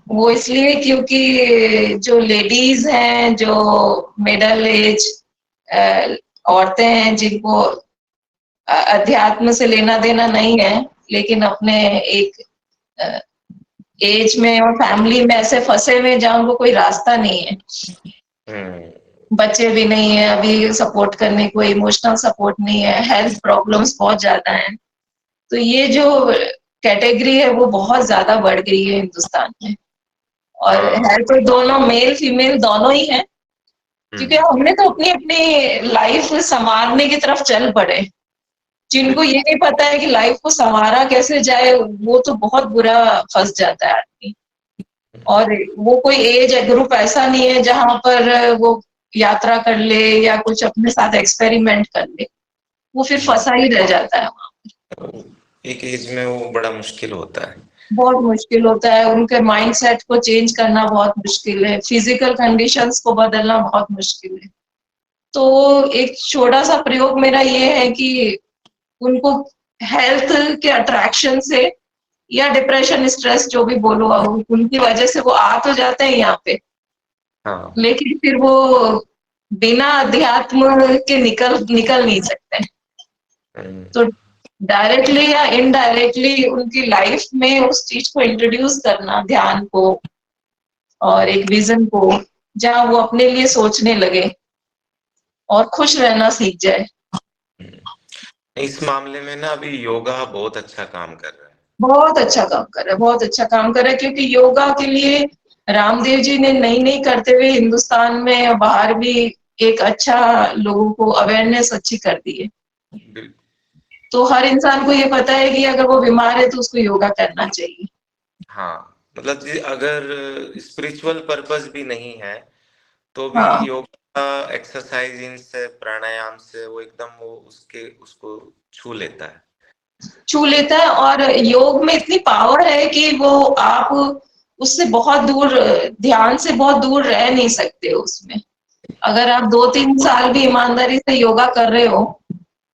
वो इसलिए क्योंकि जो लेडीज हैं, जो मिडल एज औरतें हैं, जिनको अध्यात्म से लेना देना नहीं है, लेकिन अपने एक एज में और फैमिली में ऐसे फंसे हुए जहाँ उनको कोई रास्ता नहीं है, बच्चे भी नहीं है अभी सपोर्ट करने को, इमोशनल सपोर्ट नहीं है, हेल्थ प्रॉब्लम्स बहुत ज्यादा हैं। तो ये जो कैटेगरी है वो बहुत ज्यादा बढ़ गई है हिंदुस्तान में। और हाँ। है तो दोनों, मेल फीमेल दोनों ही है, क्योंकि हमने तो अपनी अपनी लाइफ संवारने की तरफ चल पड़े। जिनको ये नहीं पता है कि लाइफ को संवारा कैसे जाए, वो तो बहुत बुरा फंस जाता है आदमी। और वो कोई एज ग्रुप ऐसा नहीं है जहां पर वो यात्रा कर ले या कुछ अपने साथ एक्सपेरिमेंट कर ले, वो फिर फंसा ही रह जाता है वहां। एक एज में वो बड़ा मुश्किल होता है। बहुत मुश्किल होता है, उनके माइंडसेट को चेंज करना बहुत मुश्किल है, फिजिकल कंडीशंस को बदलना बहुत मुश्किल है। तो एक छोटा सा प्रयोग मेरा ये है कि उनको हेल्थ के अट्रैक्शन से या डिप्रेशन, स्ट्रेस जो भी बोलो, उनकी वजह से वो आ तो जाते हैं यहाँ पे, हाँ। लेकिन फिर वो बिना अध्यात्म के निकल निकल नहीं सकते। तो डायरेक्टली या इनडायरेक्टली उनकी लाइफ में उस चीज को इंट्रोड्यूस करना, ध्यान को और एक विजन को, जहाँ वो अपने लिए सोचने लगे और खुश रहना सीख जाए। इस मामले में ना अभी योगा बहुत अच्छा काम कर रहा है। बहुत अच्छा काम कर रहा है, बहुत अच्छा काम कर रहा है, क्योंकि योगा के लिए रामदेव जी ने नई नई करते हुए हिंदुस्तान में और बाहर भी एक अच्छा लोगों को अवेयरनेस अच्छी कर दी है। बिल्कुल। तो हर इंसान को ये पता है कि अगर वो बीमार है तो उसको योगा करना चाहिए। हाँ, मतलब अगर स्पिरिचुअल पर्पस भी नहीं है तो भी हाँ, योगा एक्सरसाइजिंग से, प्राणायाम से वो एकदम वो उसको छू लेता है। छू लेता है। और योग में इतनी पावर है कि वो आप उससे बहुत दूर, ध्यान से बहुत दूर रह नहीं सकते हो उसमें। अगर आप 2-3 साल भी ईमानदारी से योगा कर रहे हो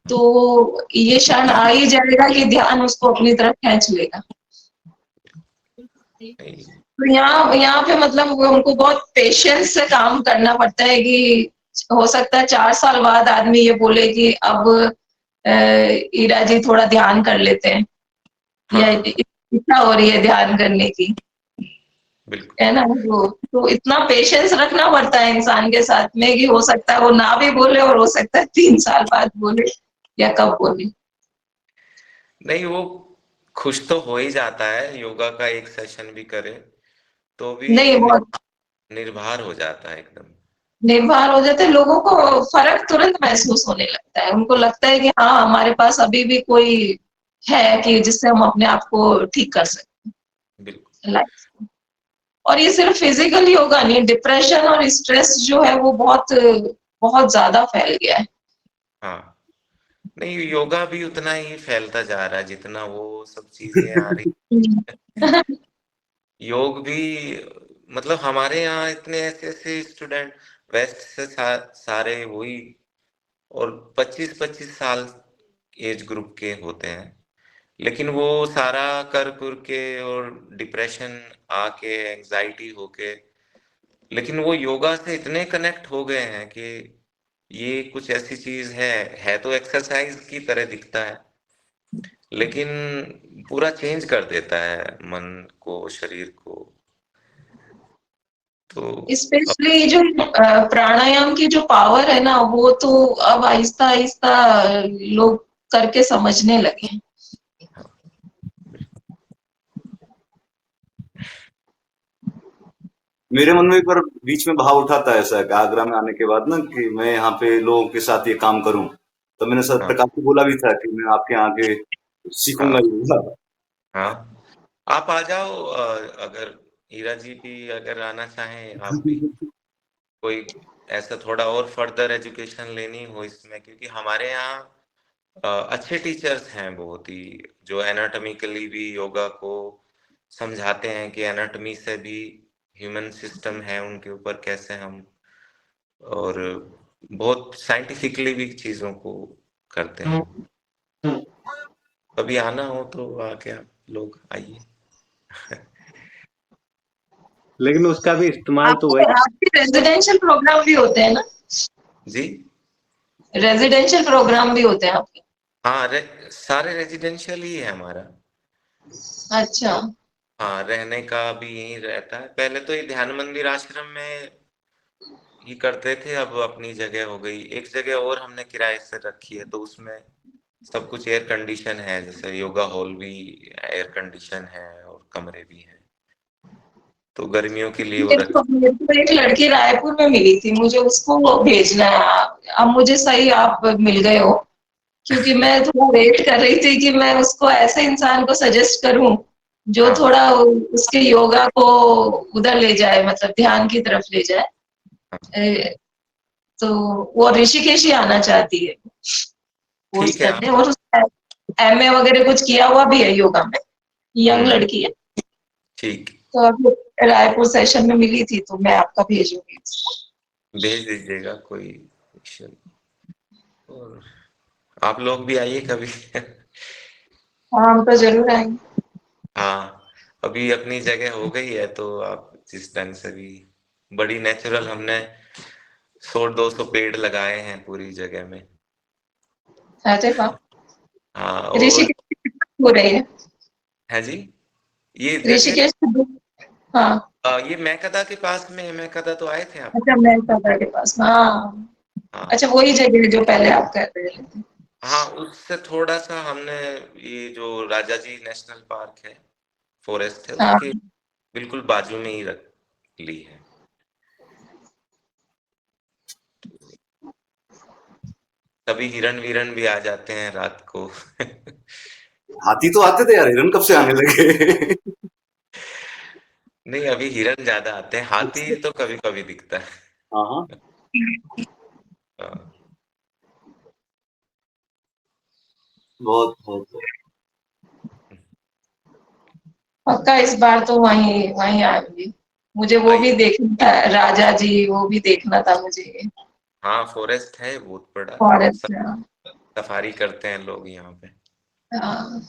तो ये क्षण आ ही जाएगा कि ध्यान उसको अपनी तरफ खींच लेगा। तो यहाँ पे मतलब उनको बहुत पेशेंस से काम करना पड़ता है कि हो सकता है 4 साल बाद आदमी ये बोले कि अब ईरा जी थोड़ा ध्यान कर लेते हैं, या हाँ, इच्छा हो रही है ध्यान करने की, बिल्कुल। है ना। वो तो इतना पेशेंस रखना पड़ता है इंसान के साथ में कि हो सकता है वो ना भी बोले और हो सकता है 3 साल बाद बोले या कब बोले। नहीं, वो खुश तो हो ही जाता है, योगा का एक सेशन भी करे तो भी नहीं, बहुत निर्भर हो जाता है एकदम। निर्भर हो जाते हैं, लोगों को फर्क तुरंत महसूस होने लगता है। उनको लगता है कि हाँ, हमारे पास अभी भी कोई है कि जिससे हम अपने आप को ठीक कर बिल्कुल। सकते हैं। और ये सिर्फ फिजिकल योगा नहीं, डिप्रेशन और स्ट्रेस जो है वो बहुत बहुत ज्यादा फैल गया है। हाँ, नहीं, योगा भी उतना ही फैलता जा रहा है जितना वो सब चीजें आ रही। योग भी, मतलब हमारे यहाँ इतने ऐसे ऐसे स्टूडेंट वेस्ट से सारे वही, और 25-25 साल एज ग्रुप के होते हैं, लेकिन वो सारा कर कुर के और डिप्रेशन आके, एंजाइटी होके, लेकिन वो योगा से इतने कनेक्ट हो गए हैं कि ये कुछ ऐसी चीज है तो एक्सरसाइज की तरह दिखता है, लेकिन पूरा चेंज कर देता है मन को, शरीर को। तो स्पेशली जो प्राणायाम की जो पावर है ना, वो तो अब आहिस्ता आहिस्ता लोग करके समझने लगे हैं। मेरे मन में पर बीच में भाव उठाता है ऐसा कि आगरा में आने के बाद ना, कि मैं यहाँ पे लोगों के साथ ये काम करूं। तो मैंने सर हाँ। प्रकाश को बोला भी था कि मैं आपके यहाँ आके सीखूंगा हाँ। योगा। हाँ, आप आ जाओ, अगर हीरा जी भी अगर आना चाहें, आप भी कोई ऐसा थोड़ा और फर्दर एजुकेशन लेनी हो इसमें, क्योंकि हमारे यहाँ अच्छे टीचर्स हैं बहुत ही, जो एनाटॉमिकली भी योगा को समझाते हैं कि एनाटॉमी से भी ह्यूमन सिस्टम है, उनके ऊपर कैसे हम, और बहुत साइंटिफिकली भी चीजों को करते हैं। कभी आना हो तो आके आप लोग आइए। लेकिन उसका भी इस्तेमाल तो वही। आपके रेजिडेंशियल प्रोग्राम भी होते हैं ना? जी रेजिडेंशियल प्रोग्राम भी होते हैं आपके? हाँ, सारे रेजिडेंशियल ही है हमारा। अच्छा। हाँ, रहने का भी यही रहता है। पहले तो ये ध्यान मंदिर आश्रम में ही करते थे, अब अपनी जगह हो गई। एक जगह और हमने किराए से रखी है, तो उसमें सब कुछ एयर कंडीशन है, जैसे योगा हॉल भी एयर कंडीशन है और कमरे भी हैं, तो गर्मियों के लिए वो रख। मेरे को एक लड़की रायपुर में मिली थी, मुझे उसको भेजना है। अब मुझे सही आप मिल गए हो, क्योंकि मैं थोड़ा वेट कर रही थी कि मैं उसको ऐसे इंसान को सजेस्ट करूं जो हाँ थोड़ा उसके योगा को उधर ले जाए, मतलब ध्यान की तरफ ले जाए। तो वो ऋषिकेश ही आना चाहती है कोर्स ठीक है करने, और एमए वगैरह कुछ किया हुआ भी है योगा में। यंग लड़की है। ठीक, तो अभी रायपुर सेशन में मिली थी, तो मैं आपका भेजूंगी उसको। भेज दीजिएगा, कोई इश्यू नहीं। और आप लोग भी आइए कभी। हाँ, हम तो जरूर आएंगे। हाँ, अभी अपनी जगह हो गई है, तो आप जिस ढंग से भी बड़ी नेचुरल, हमने 100-200 पेड़ लगाए हैं पूरी जगह में। अरे वाह। हाँ, और ऋषिकेश हो रही है? है जी, ये जगह ऋषिकेश से दूर? हाँ। ये मैकदा के पास में है। मैकदा तो आए थे आप? अच्छा, मैं सदा के पास, हाँ। हाँ अच्छा, वही जगह है जो पहले आप कर रहे थे। हाँ, उससे थोड़ा सा हमने, ये जो राजा जी नेशनल पार्क है, फॉरेस्ट है, हाँ। उसके बिल्कुल बाजू में ही रख ली है। तभी हिरन वीरन भी आ जाते हैं रात को। हाथी तो आते थे यार, हिरन कब से आने लगे? नहीं, अभी हिरन ज्यादा आते हैं, हाथी तो कभी कभी दिखता है। हाँ हाँ, हाँ, बहुत बहुत बहुत। पक्का इस बार तो वहीं वहीं आएंगे। मुझे वो भी आइए। देखना था, राजा जी, वो भी देखना था मुझे। हाँ, फॉरेस्ट है बहुत बड़ा। फॉरेस्ट। सफारी करते हैं लोग यहाँ पे। हाँ।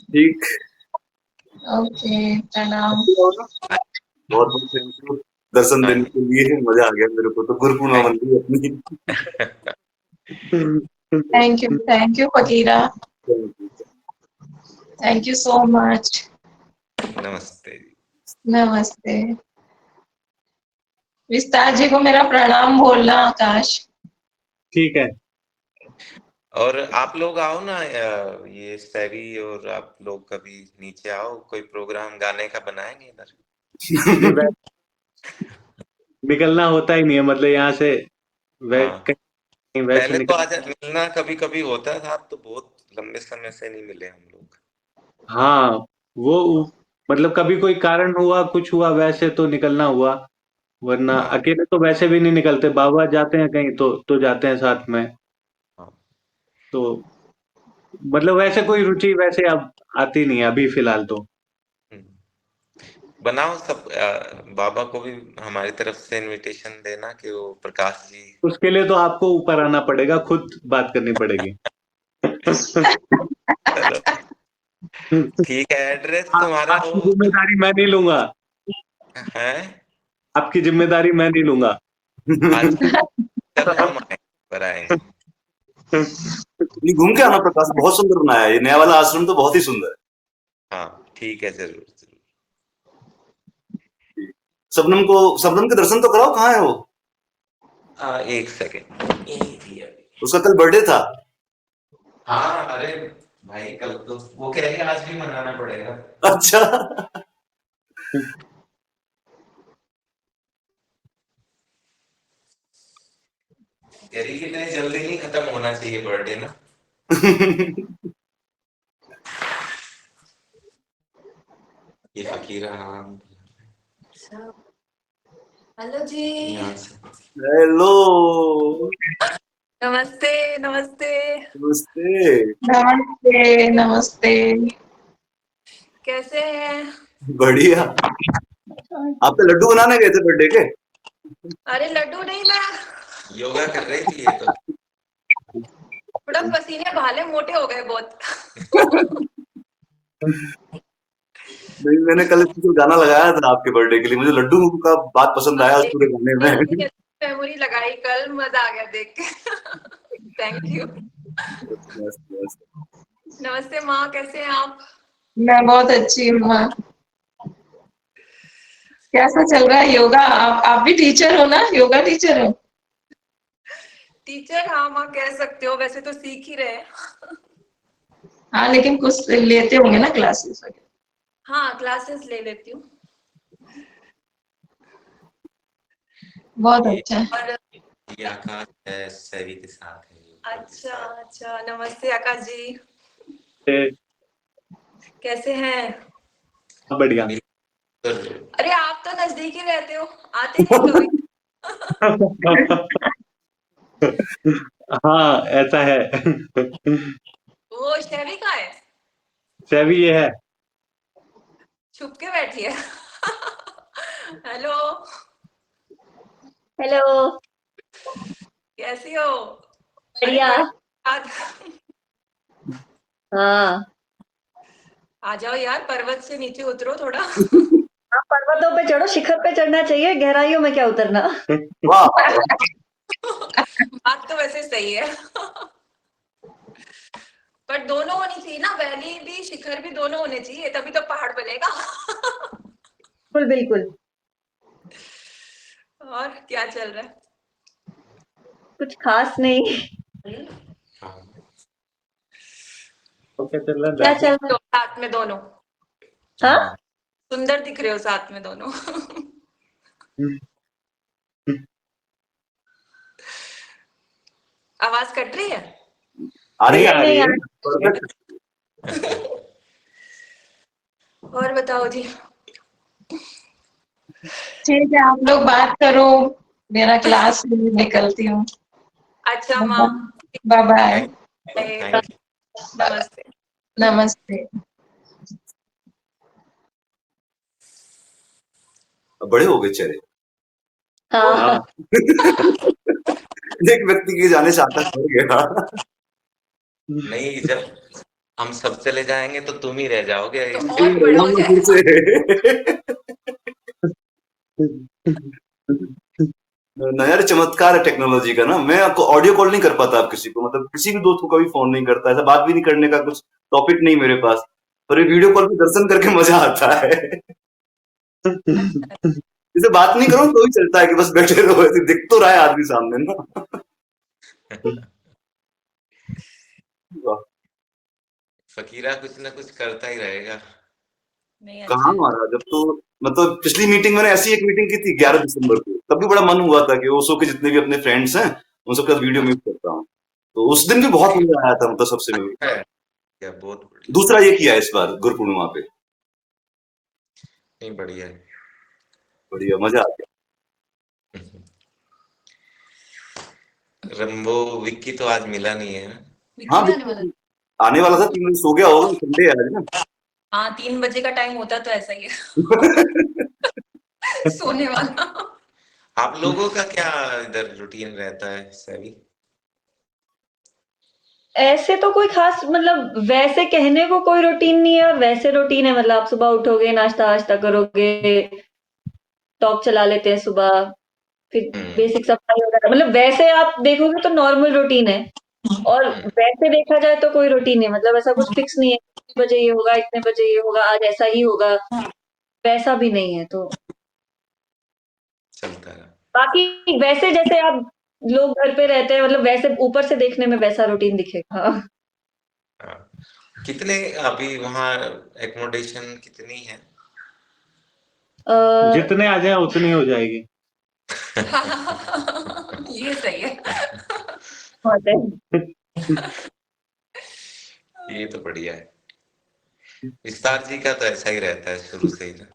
ठीक। ओके, प्रणाम। बहुत बहुत थैंक यू दर्शन देने के लिए, मजा आ गया मेरे को तो। गुरु पूर्णिमा बन गई अपनी। Thank you Fakira. Thank you so much. नमस्ते जी। नमस्ते। विस्तार जी को मेरा प्रणाम बोलना, आकाश। ठीक है। और आप लोग आओ ना, ये सैवी और आप लोग कभी नीचे आओ, कोई प्रोग्राम गाने का बनाएंगे इधर। नहीं, निकलना होता ही नहीं है, मतलब यहाँ से हाँ, कहीं वैसे पहले तो निकल। आज मिलना कभी कभी होता था, अब तो बहुत लंबे समय से नहीं मिले हम लोग। हाँ, वो मतलब कभी कोई कारण हुआ, कुछ हुआ, वैसे तो निकलना हुआ, वरना हाँ अकेले तो वैसे भी नहीं निकलते। बाबा जाते हैं कहीं तो जाते हैं साथ में। हाँ। तो मतलब वैसे कोई रुचि वैसे अब आती नहीं है अभी फिलहाल तो। बनाओ सब, बाबा को भी हमारी तरफ से इनविटेशन देना कि वो प्रकाश जी। उसके लिए तो आपको ऊपर आना पड़ेगा, खुद बात करनी पड़ेगी। चलो ठीक है, एड्रेस तुम्हारा आपकी वो जिम्मेदारी मैं नहीं लूंगा। है। आपकी जिम्मेदारी मैं नहीं लूंगा। अच्छा, चलो हम आएंगे, पर आएंगे। नहीं, घूम के आना प्रकाश, बहुत सुंदर बनाया है ये नया वाला आश्रम, तो बहुत ही सुंदर है। हाँ ठीक है, जरूर जरूर। शबनम के दर्शन तो कराओ, कहाँ है वो? एक सेकेंड, यही थी अभी। उसका कल बर्थडे था। हाँ, अरे भाई, कल तो वो कह रही है आज भी मनाना पड़ेगा। अच्छा। कह रही कि नहीं, जल्दी नहीं खत्म होना चाहिए बर्थडे ना। ये फकीरा, हाँ। हेलो जी। यहाँ से हेलो। नमस्ते नमस्ते। नमस्ते। नमस्ते नमस्ते। कैसे हैं? बढ़िया। आप तो लड्डू बनाने गए थे बर्थडे के? अरे लड्डू नहीं, मैं योगा कर रही थी ये तो। थोड़ा पसीने बहाले मोटे हो गए बहुत। नहीं, मैंने कल स्पेशल गाना लगाया था आपके बर्थडे के लिए, मुझे लड्डू का बात पसंद आया उस पूरे गाने में। मेमोरी लगाई कल, मजा आ गया देख के। Thank you. नमस्ते माँ, कैसे हैं आप? मैं बहुत अच्छी हूँ माँ। कैसा चल रहा है योगा? आप भी टीचर हो ना, योगा टीचर हो? टीचर, हाँ माँ कह सकते हो, वैसे तो सीख ही रहे हैं। हाँ, लेकिन कुछ लेते होंगे ना क्लासेस वगैरह? हाँ, क्लासेस ले लेती हूँ। बहुत अच्छा है। और ये आकाश है, सैवी के साथ है ये। अच्छा अच्छा, नमस्ते आकाश जी, ए, कैसे हैं? बढ़िया। अरे आप तो नजदीक ही रहते हो, आते नहीं कभी। हाँ, ऐसा है। वो शैवी का है, सेवी ये है। छुप के बैठी है। Hello, hello. कैसी हो? बढ़िया। हाँ, आ जाओ यार, पर्वत से नीचे उतरो थोड़ा। आप पर्वतों पे चढ़ो, शिखर पे चढ़ना चाहिए, गहराइयों में क्या उतरना। वाह, बात तो वैसे सही है। पर दोनों होनी चाहिए ना, वैली भी शिखर भी दोनों होने चाहिए, तभी तो पहाड़ बनेगा। बिल्कुल बिल्कुल। और क्या चल रहा है? कुछ खास नहीं। ओके, चल रहा क्या है। चल रहा तो साथ में दोनों है? हाँ, सुंदर दिख रहे हो साथ में दोनों। आवाज कट रही है? आ रही है, आ रही नहीं है। यार। perfect। और बताओ जी। ठीक है, आप लोग बात करो, मेरा क्लास निकलती हूँ। अच्छा माँ, बाय बाय। Thank you. नमस्ते। नमस्ते। बड़े हो गए चेहरे। हाँ, हाँ, एक व्यक्ति के जाने से आता हो गया। नहीं, जब हम सब चले जाएंगे तो तुम ही रह जाओगे। तो और बड़े हो जाए। फिर से नया चमत्कार है टेक्नोलॉजी का ना। मैं आपको ऑडियो कॉल नहीं कर पाता आप किसी को, मतलब किसी भी दोस्त को कभी फोन नहीं करता, ऐसा बात भी नहीं करने का कुछ टॉपिक नहीं मेरे पास, पर ये वीडियो कॉल पे दर्शन करके मजा आता है। इसे बात नहीं करो तो भी चलता है कि बस बैठे रहो, ऐसे दिख तो रहा है आदमी सामने ना। वाह, फकीरा कुछ ना कुछ करता ही रहेगा। नहीं अच्छा कहाँ है। मारा जब तो, मतलब पिछली मीटिंग मैंने ऐसी एक मीटिंग की थी 11 दिसंबर को, तब भी बड़ा मन हुआ था कि ओसो के जितने भी अपने फ्रेंड्स हैं उन सबके साथ वीडियो मीट करता हूँ, तो उस दिन भी बहुत मजा आया था, मतलब सबसे मिलकर। है क्या, बहुत बढ़िया। दूसरा ये किया इस बार गुरु पूर्णिमा पे, नहीं, बढ़िया है। बढ़िया मजा आ गया। रंबो विक्की तो आज मिला नहीं है। विक्की हाँ भी आने वाला है? आने वाला था, 3 बजे सो गया होगा, संडे है आज ना। हाँ, 3 बजे का टाइम होता तो ऐसा ही है। सोने वाला। आप लोगों का क्या इधर रूटीन रहता है सभी? ऐसे तो कोई खास मतलब वैसे कहने को कोई रूटीन नहीं है, और वैसे रूटीन है मतलब आप सुबह उठोगे, नाश्ता वाश्ता करोगे, टॉक चला लेते हैं सुबह, फिर बेसिक सफाई वगैरह, मतलब वैसे आप देखोगे तो नॉर्मल रूटीन है। और वैसे देखा जाए तो कोई रूटीन नहीं, मतलब ऐसा कुछ फिक्स नहीं है, इतने बजे ये होगा, इतने बजे ये होगा, आज ऐसा ही होगा, वैसा भी नहीं है। तो चलता है। बाकी वैसे जैसे आप लोग घर पे रहते हैं, मतलब वैसे ऊपर से देखने में वैसा रूटीन दिखेगा। हाँ। कितने अभी वहाँ एकोमोडेशन कितनी है? अ, जितने आ जाए उतनी हो जाएगी। ये सही है। बहुत है। ये तो बढ़िया है। विस्तार जी का तो ऐसा ही रहता है शुरू से ही ना।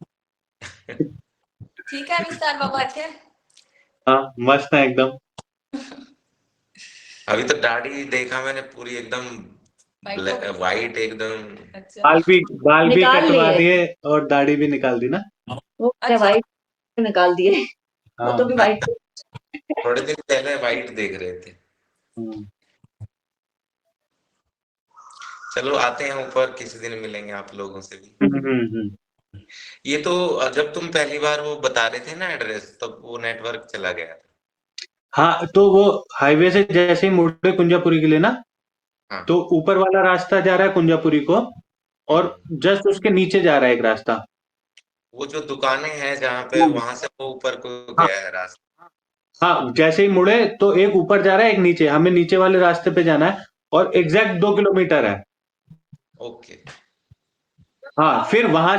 ठीक है विस्तार बाबा, अच्छे हैं? हाँ, मस्त है एकदम। अभी तो दाढ़ी देखा मैंने पूरी एकदम White हो गई? वाइट एकदम। अच्छा। बाल भी निकाल ली कटवा है। दिए और दाढ़ी भी निकाल दी ना। वो अच्छा। व्हाइट निकाल दिए, वो तो भी हाँ। व्हाइट। थोड़े दिन पहले वाइट देख रहे थे। हम्म। चलो आते हैं ऊपर, किसी दिन मिलेंगे आप लोगों से भी। ये तो जब तुम पहली बार वो बता रहे थे ना एड्रेस, तब वो नेटवर्क चला गया था। हाँ, तो वो हाईवे से जैसे ही मुड़े कुंजापुरी के लिए ना, हाँ। तो ऊपर वाला रास्ता जा रहा है कुंजापुरी को, और जस्ट उसके नीचे जा रहा है एक रास्ता। वो जो दुकानें हैं जहाँ पे, वहां से वो ऊपर को हाँ गया है रास्ता। हाँ, जैसे ही मुड़े तो एक ऊपर जा रहा है एक नीचे, हमें नीचे वाले रास्ते पे जाना है, और एग्जैक्ट 2 किलोमीटर है। ओके। हाँ, फिर वहां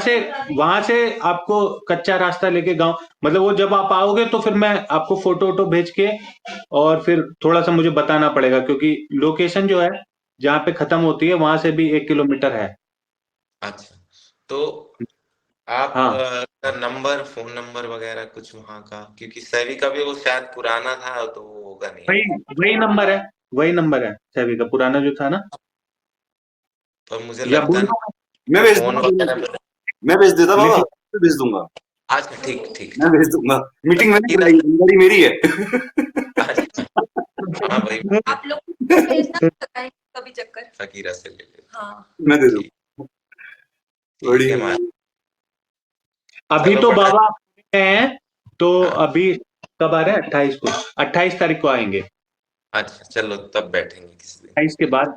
से आपको कच्चा रास्ता लेके गांव, मतलब वो जब आप आओगे तो फिर मैं आपको फोटो वोटो भेज के, और फिर थोड़ा सा मुझे बताना पड़ेगा, क्योंकि लोकेशन जो है जहाँ पे खत्म होती है वहां से भी 1 किलोमीटर है। अच्छा, तो आप हाँ, नंबर, फोन नंबर वगैरह कुछ वहां का, क्योंकि सभी का भी वो शायद पुराना था तो वो होगा नहीं। वही वही नंबर है, वही नंबर है सभी का, पुराना जो था ना। पर मुझे या लगता बोलो, मैं नहीं भेज फोन दूंगा, वगैरह। मैं भेज देता बाबा, लिखिए। मैं भेज दूंगा, अच्छा, ठीक ठीक मैं ठीक। भेज दूंगा। मीटिंग में नहीं कीरा, बुलाएगी, जिम्मेदारी मेरी है। अच्छा, हाँ भाई, आप लोग भेजना, लगाएंगे कभी चक्कर। फकीरा से ले ले। हाँ, मैं दे ठीक, दूंगा। ठीक है बढ़िया। मार। अभी चलो तो बड़ा। बाबा गए हैं, तो हाँ, अभी कब आ रहे हैं? 28 को, 28 तारीख को आएंगे, अच्छा चलो तब बैठेंगे किसी दिन। 28 के बाद।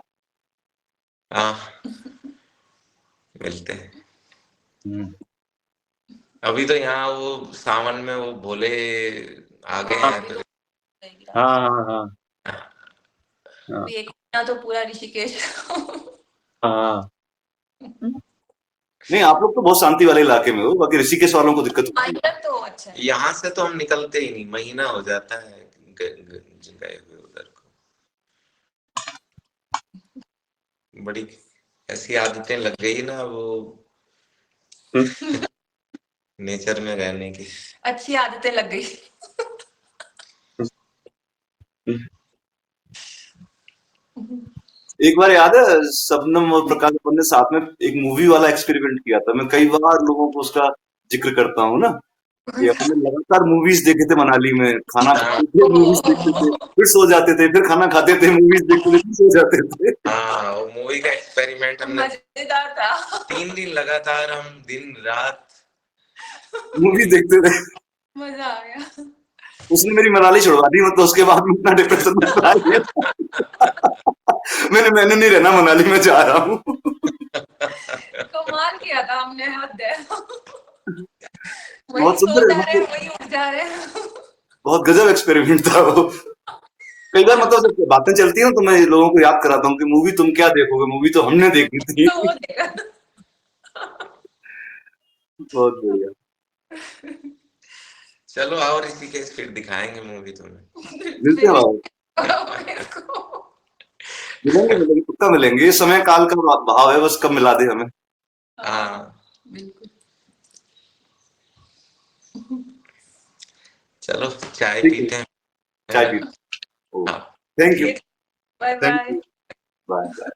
हाँ, मिलते हैं। हम्म। अभी तो यहाँ वो सावन में वो भोले आ गए हाँ हैं तो। हाँ हाँ हाँ हाँ अभी एक महीना तो पूरा ऋषिकेश। हाँ। नहीं, आप लोग तो बहुत शांति वाले इलाके में हो, बाकी ऋषिकेश वालों को दिक्कत होती है। इधर तो अच्छा है। यहाँ से तो हम निकलते ही नहीं, महीना हो जाता है गए हुए उधर को। बड़ी ऐसी आदतें लग गई ना वो नेचर में रहने की। अच्छी आदतें लग गई। एक बार याद है, शबनम और प्रकाश अपन ने साथ में एक मूवी वाला एक्सपेरिमेंट किया था। मैं कई बार लोगों को उसका जिक्र करता हूँ ना, कि अपन ने लगातार मूवीज देखे थे मनाली में, खाना खाते थे, मूवीज देखते थे, फिर सो जाते थे, फिर खाना खाते थे, मूवीज देखते थे, फिर सो जाते थे। हाँ, वो मूवी का एक्सपेरिमेंट हमने मजेदार था। 3 दिन लगातार, हम दिन रात मूवीज देखते थे। मजा आ गया। उसने मेरी मनाली छुड़वा दी, मतलब उसके बाद में इतना डिप्रेशन में चला गया। मैंने नहीं रहना मनाली में, जा रहा हूँ। कमाल किया था हमने, हद है। वही बहुत सो सुंदर, जा रहे हैं, मतलब वही उठ जा रहे हैं। बहुत गजब एक्सपेरिमेंट था वो। कई बार मतलब जब बातें चलती हैं तो मैं लोगों को याद कराता हूँ कि मूवी तुम क्या देखोगे, मूवी तो हमने देखी थी। तो वो देखा। बहुत बढ़िया। चलो आओ ऋषिकेश, फिर दिखाएंगे मूवी तुम्हें। मिलते हैं बाबा, मेरे को मिलेंगे मिलेंगे, पक्का मिलेंगे। ये समय काल का भाव है, बस कब मिला दे हमें। हाँ, बिल्कुल। चलो चाय ठीक है, पीते हैं, है चाय ना? पीते। हाँ, थैंक यू, ठीक, bye thank bye. You, bye bye.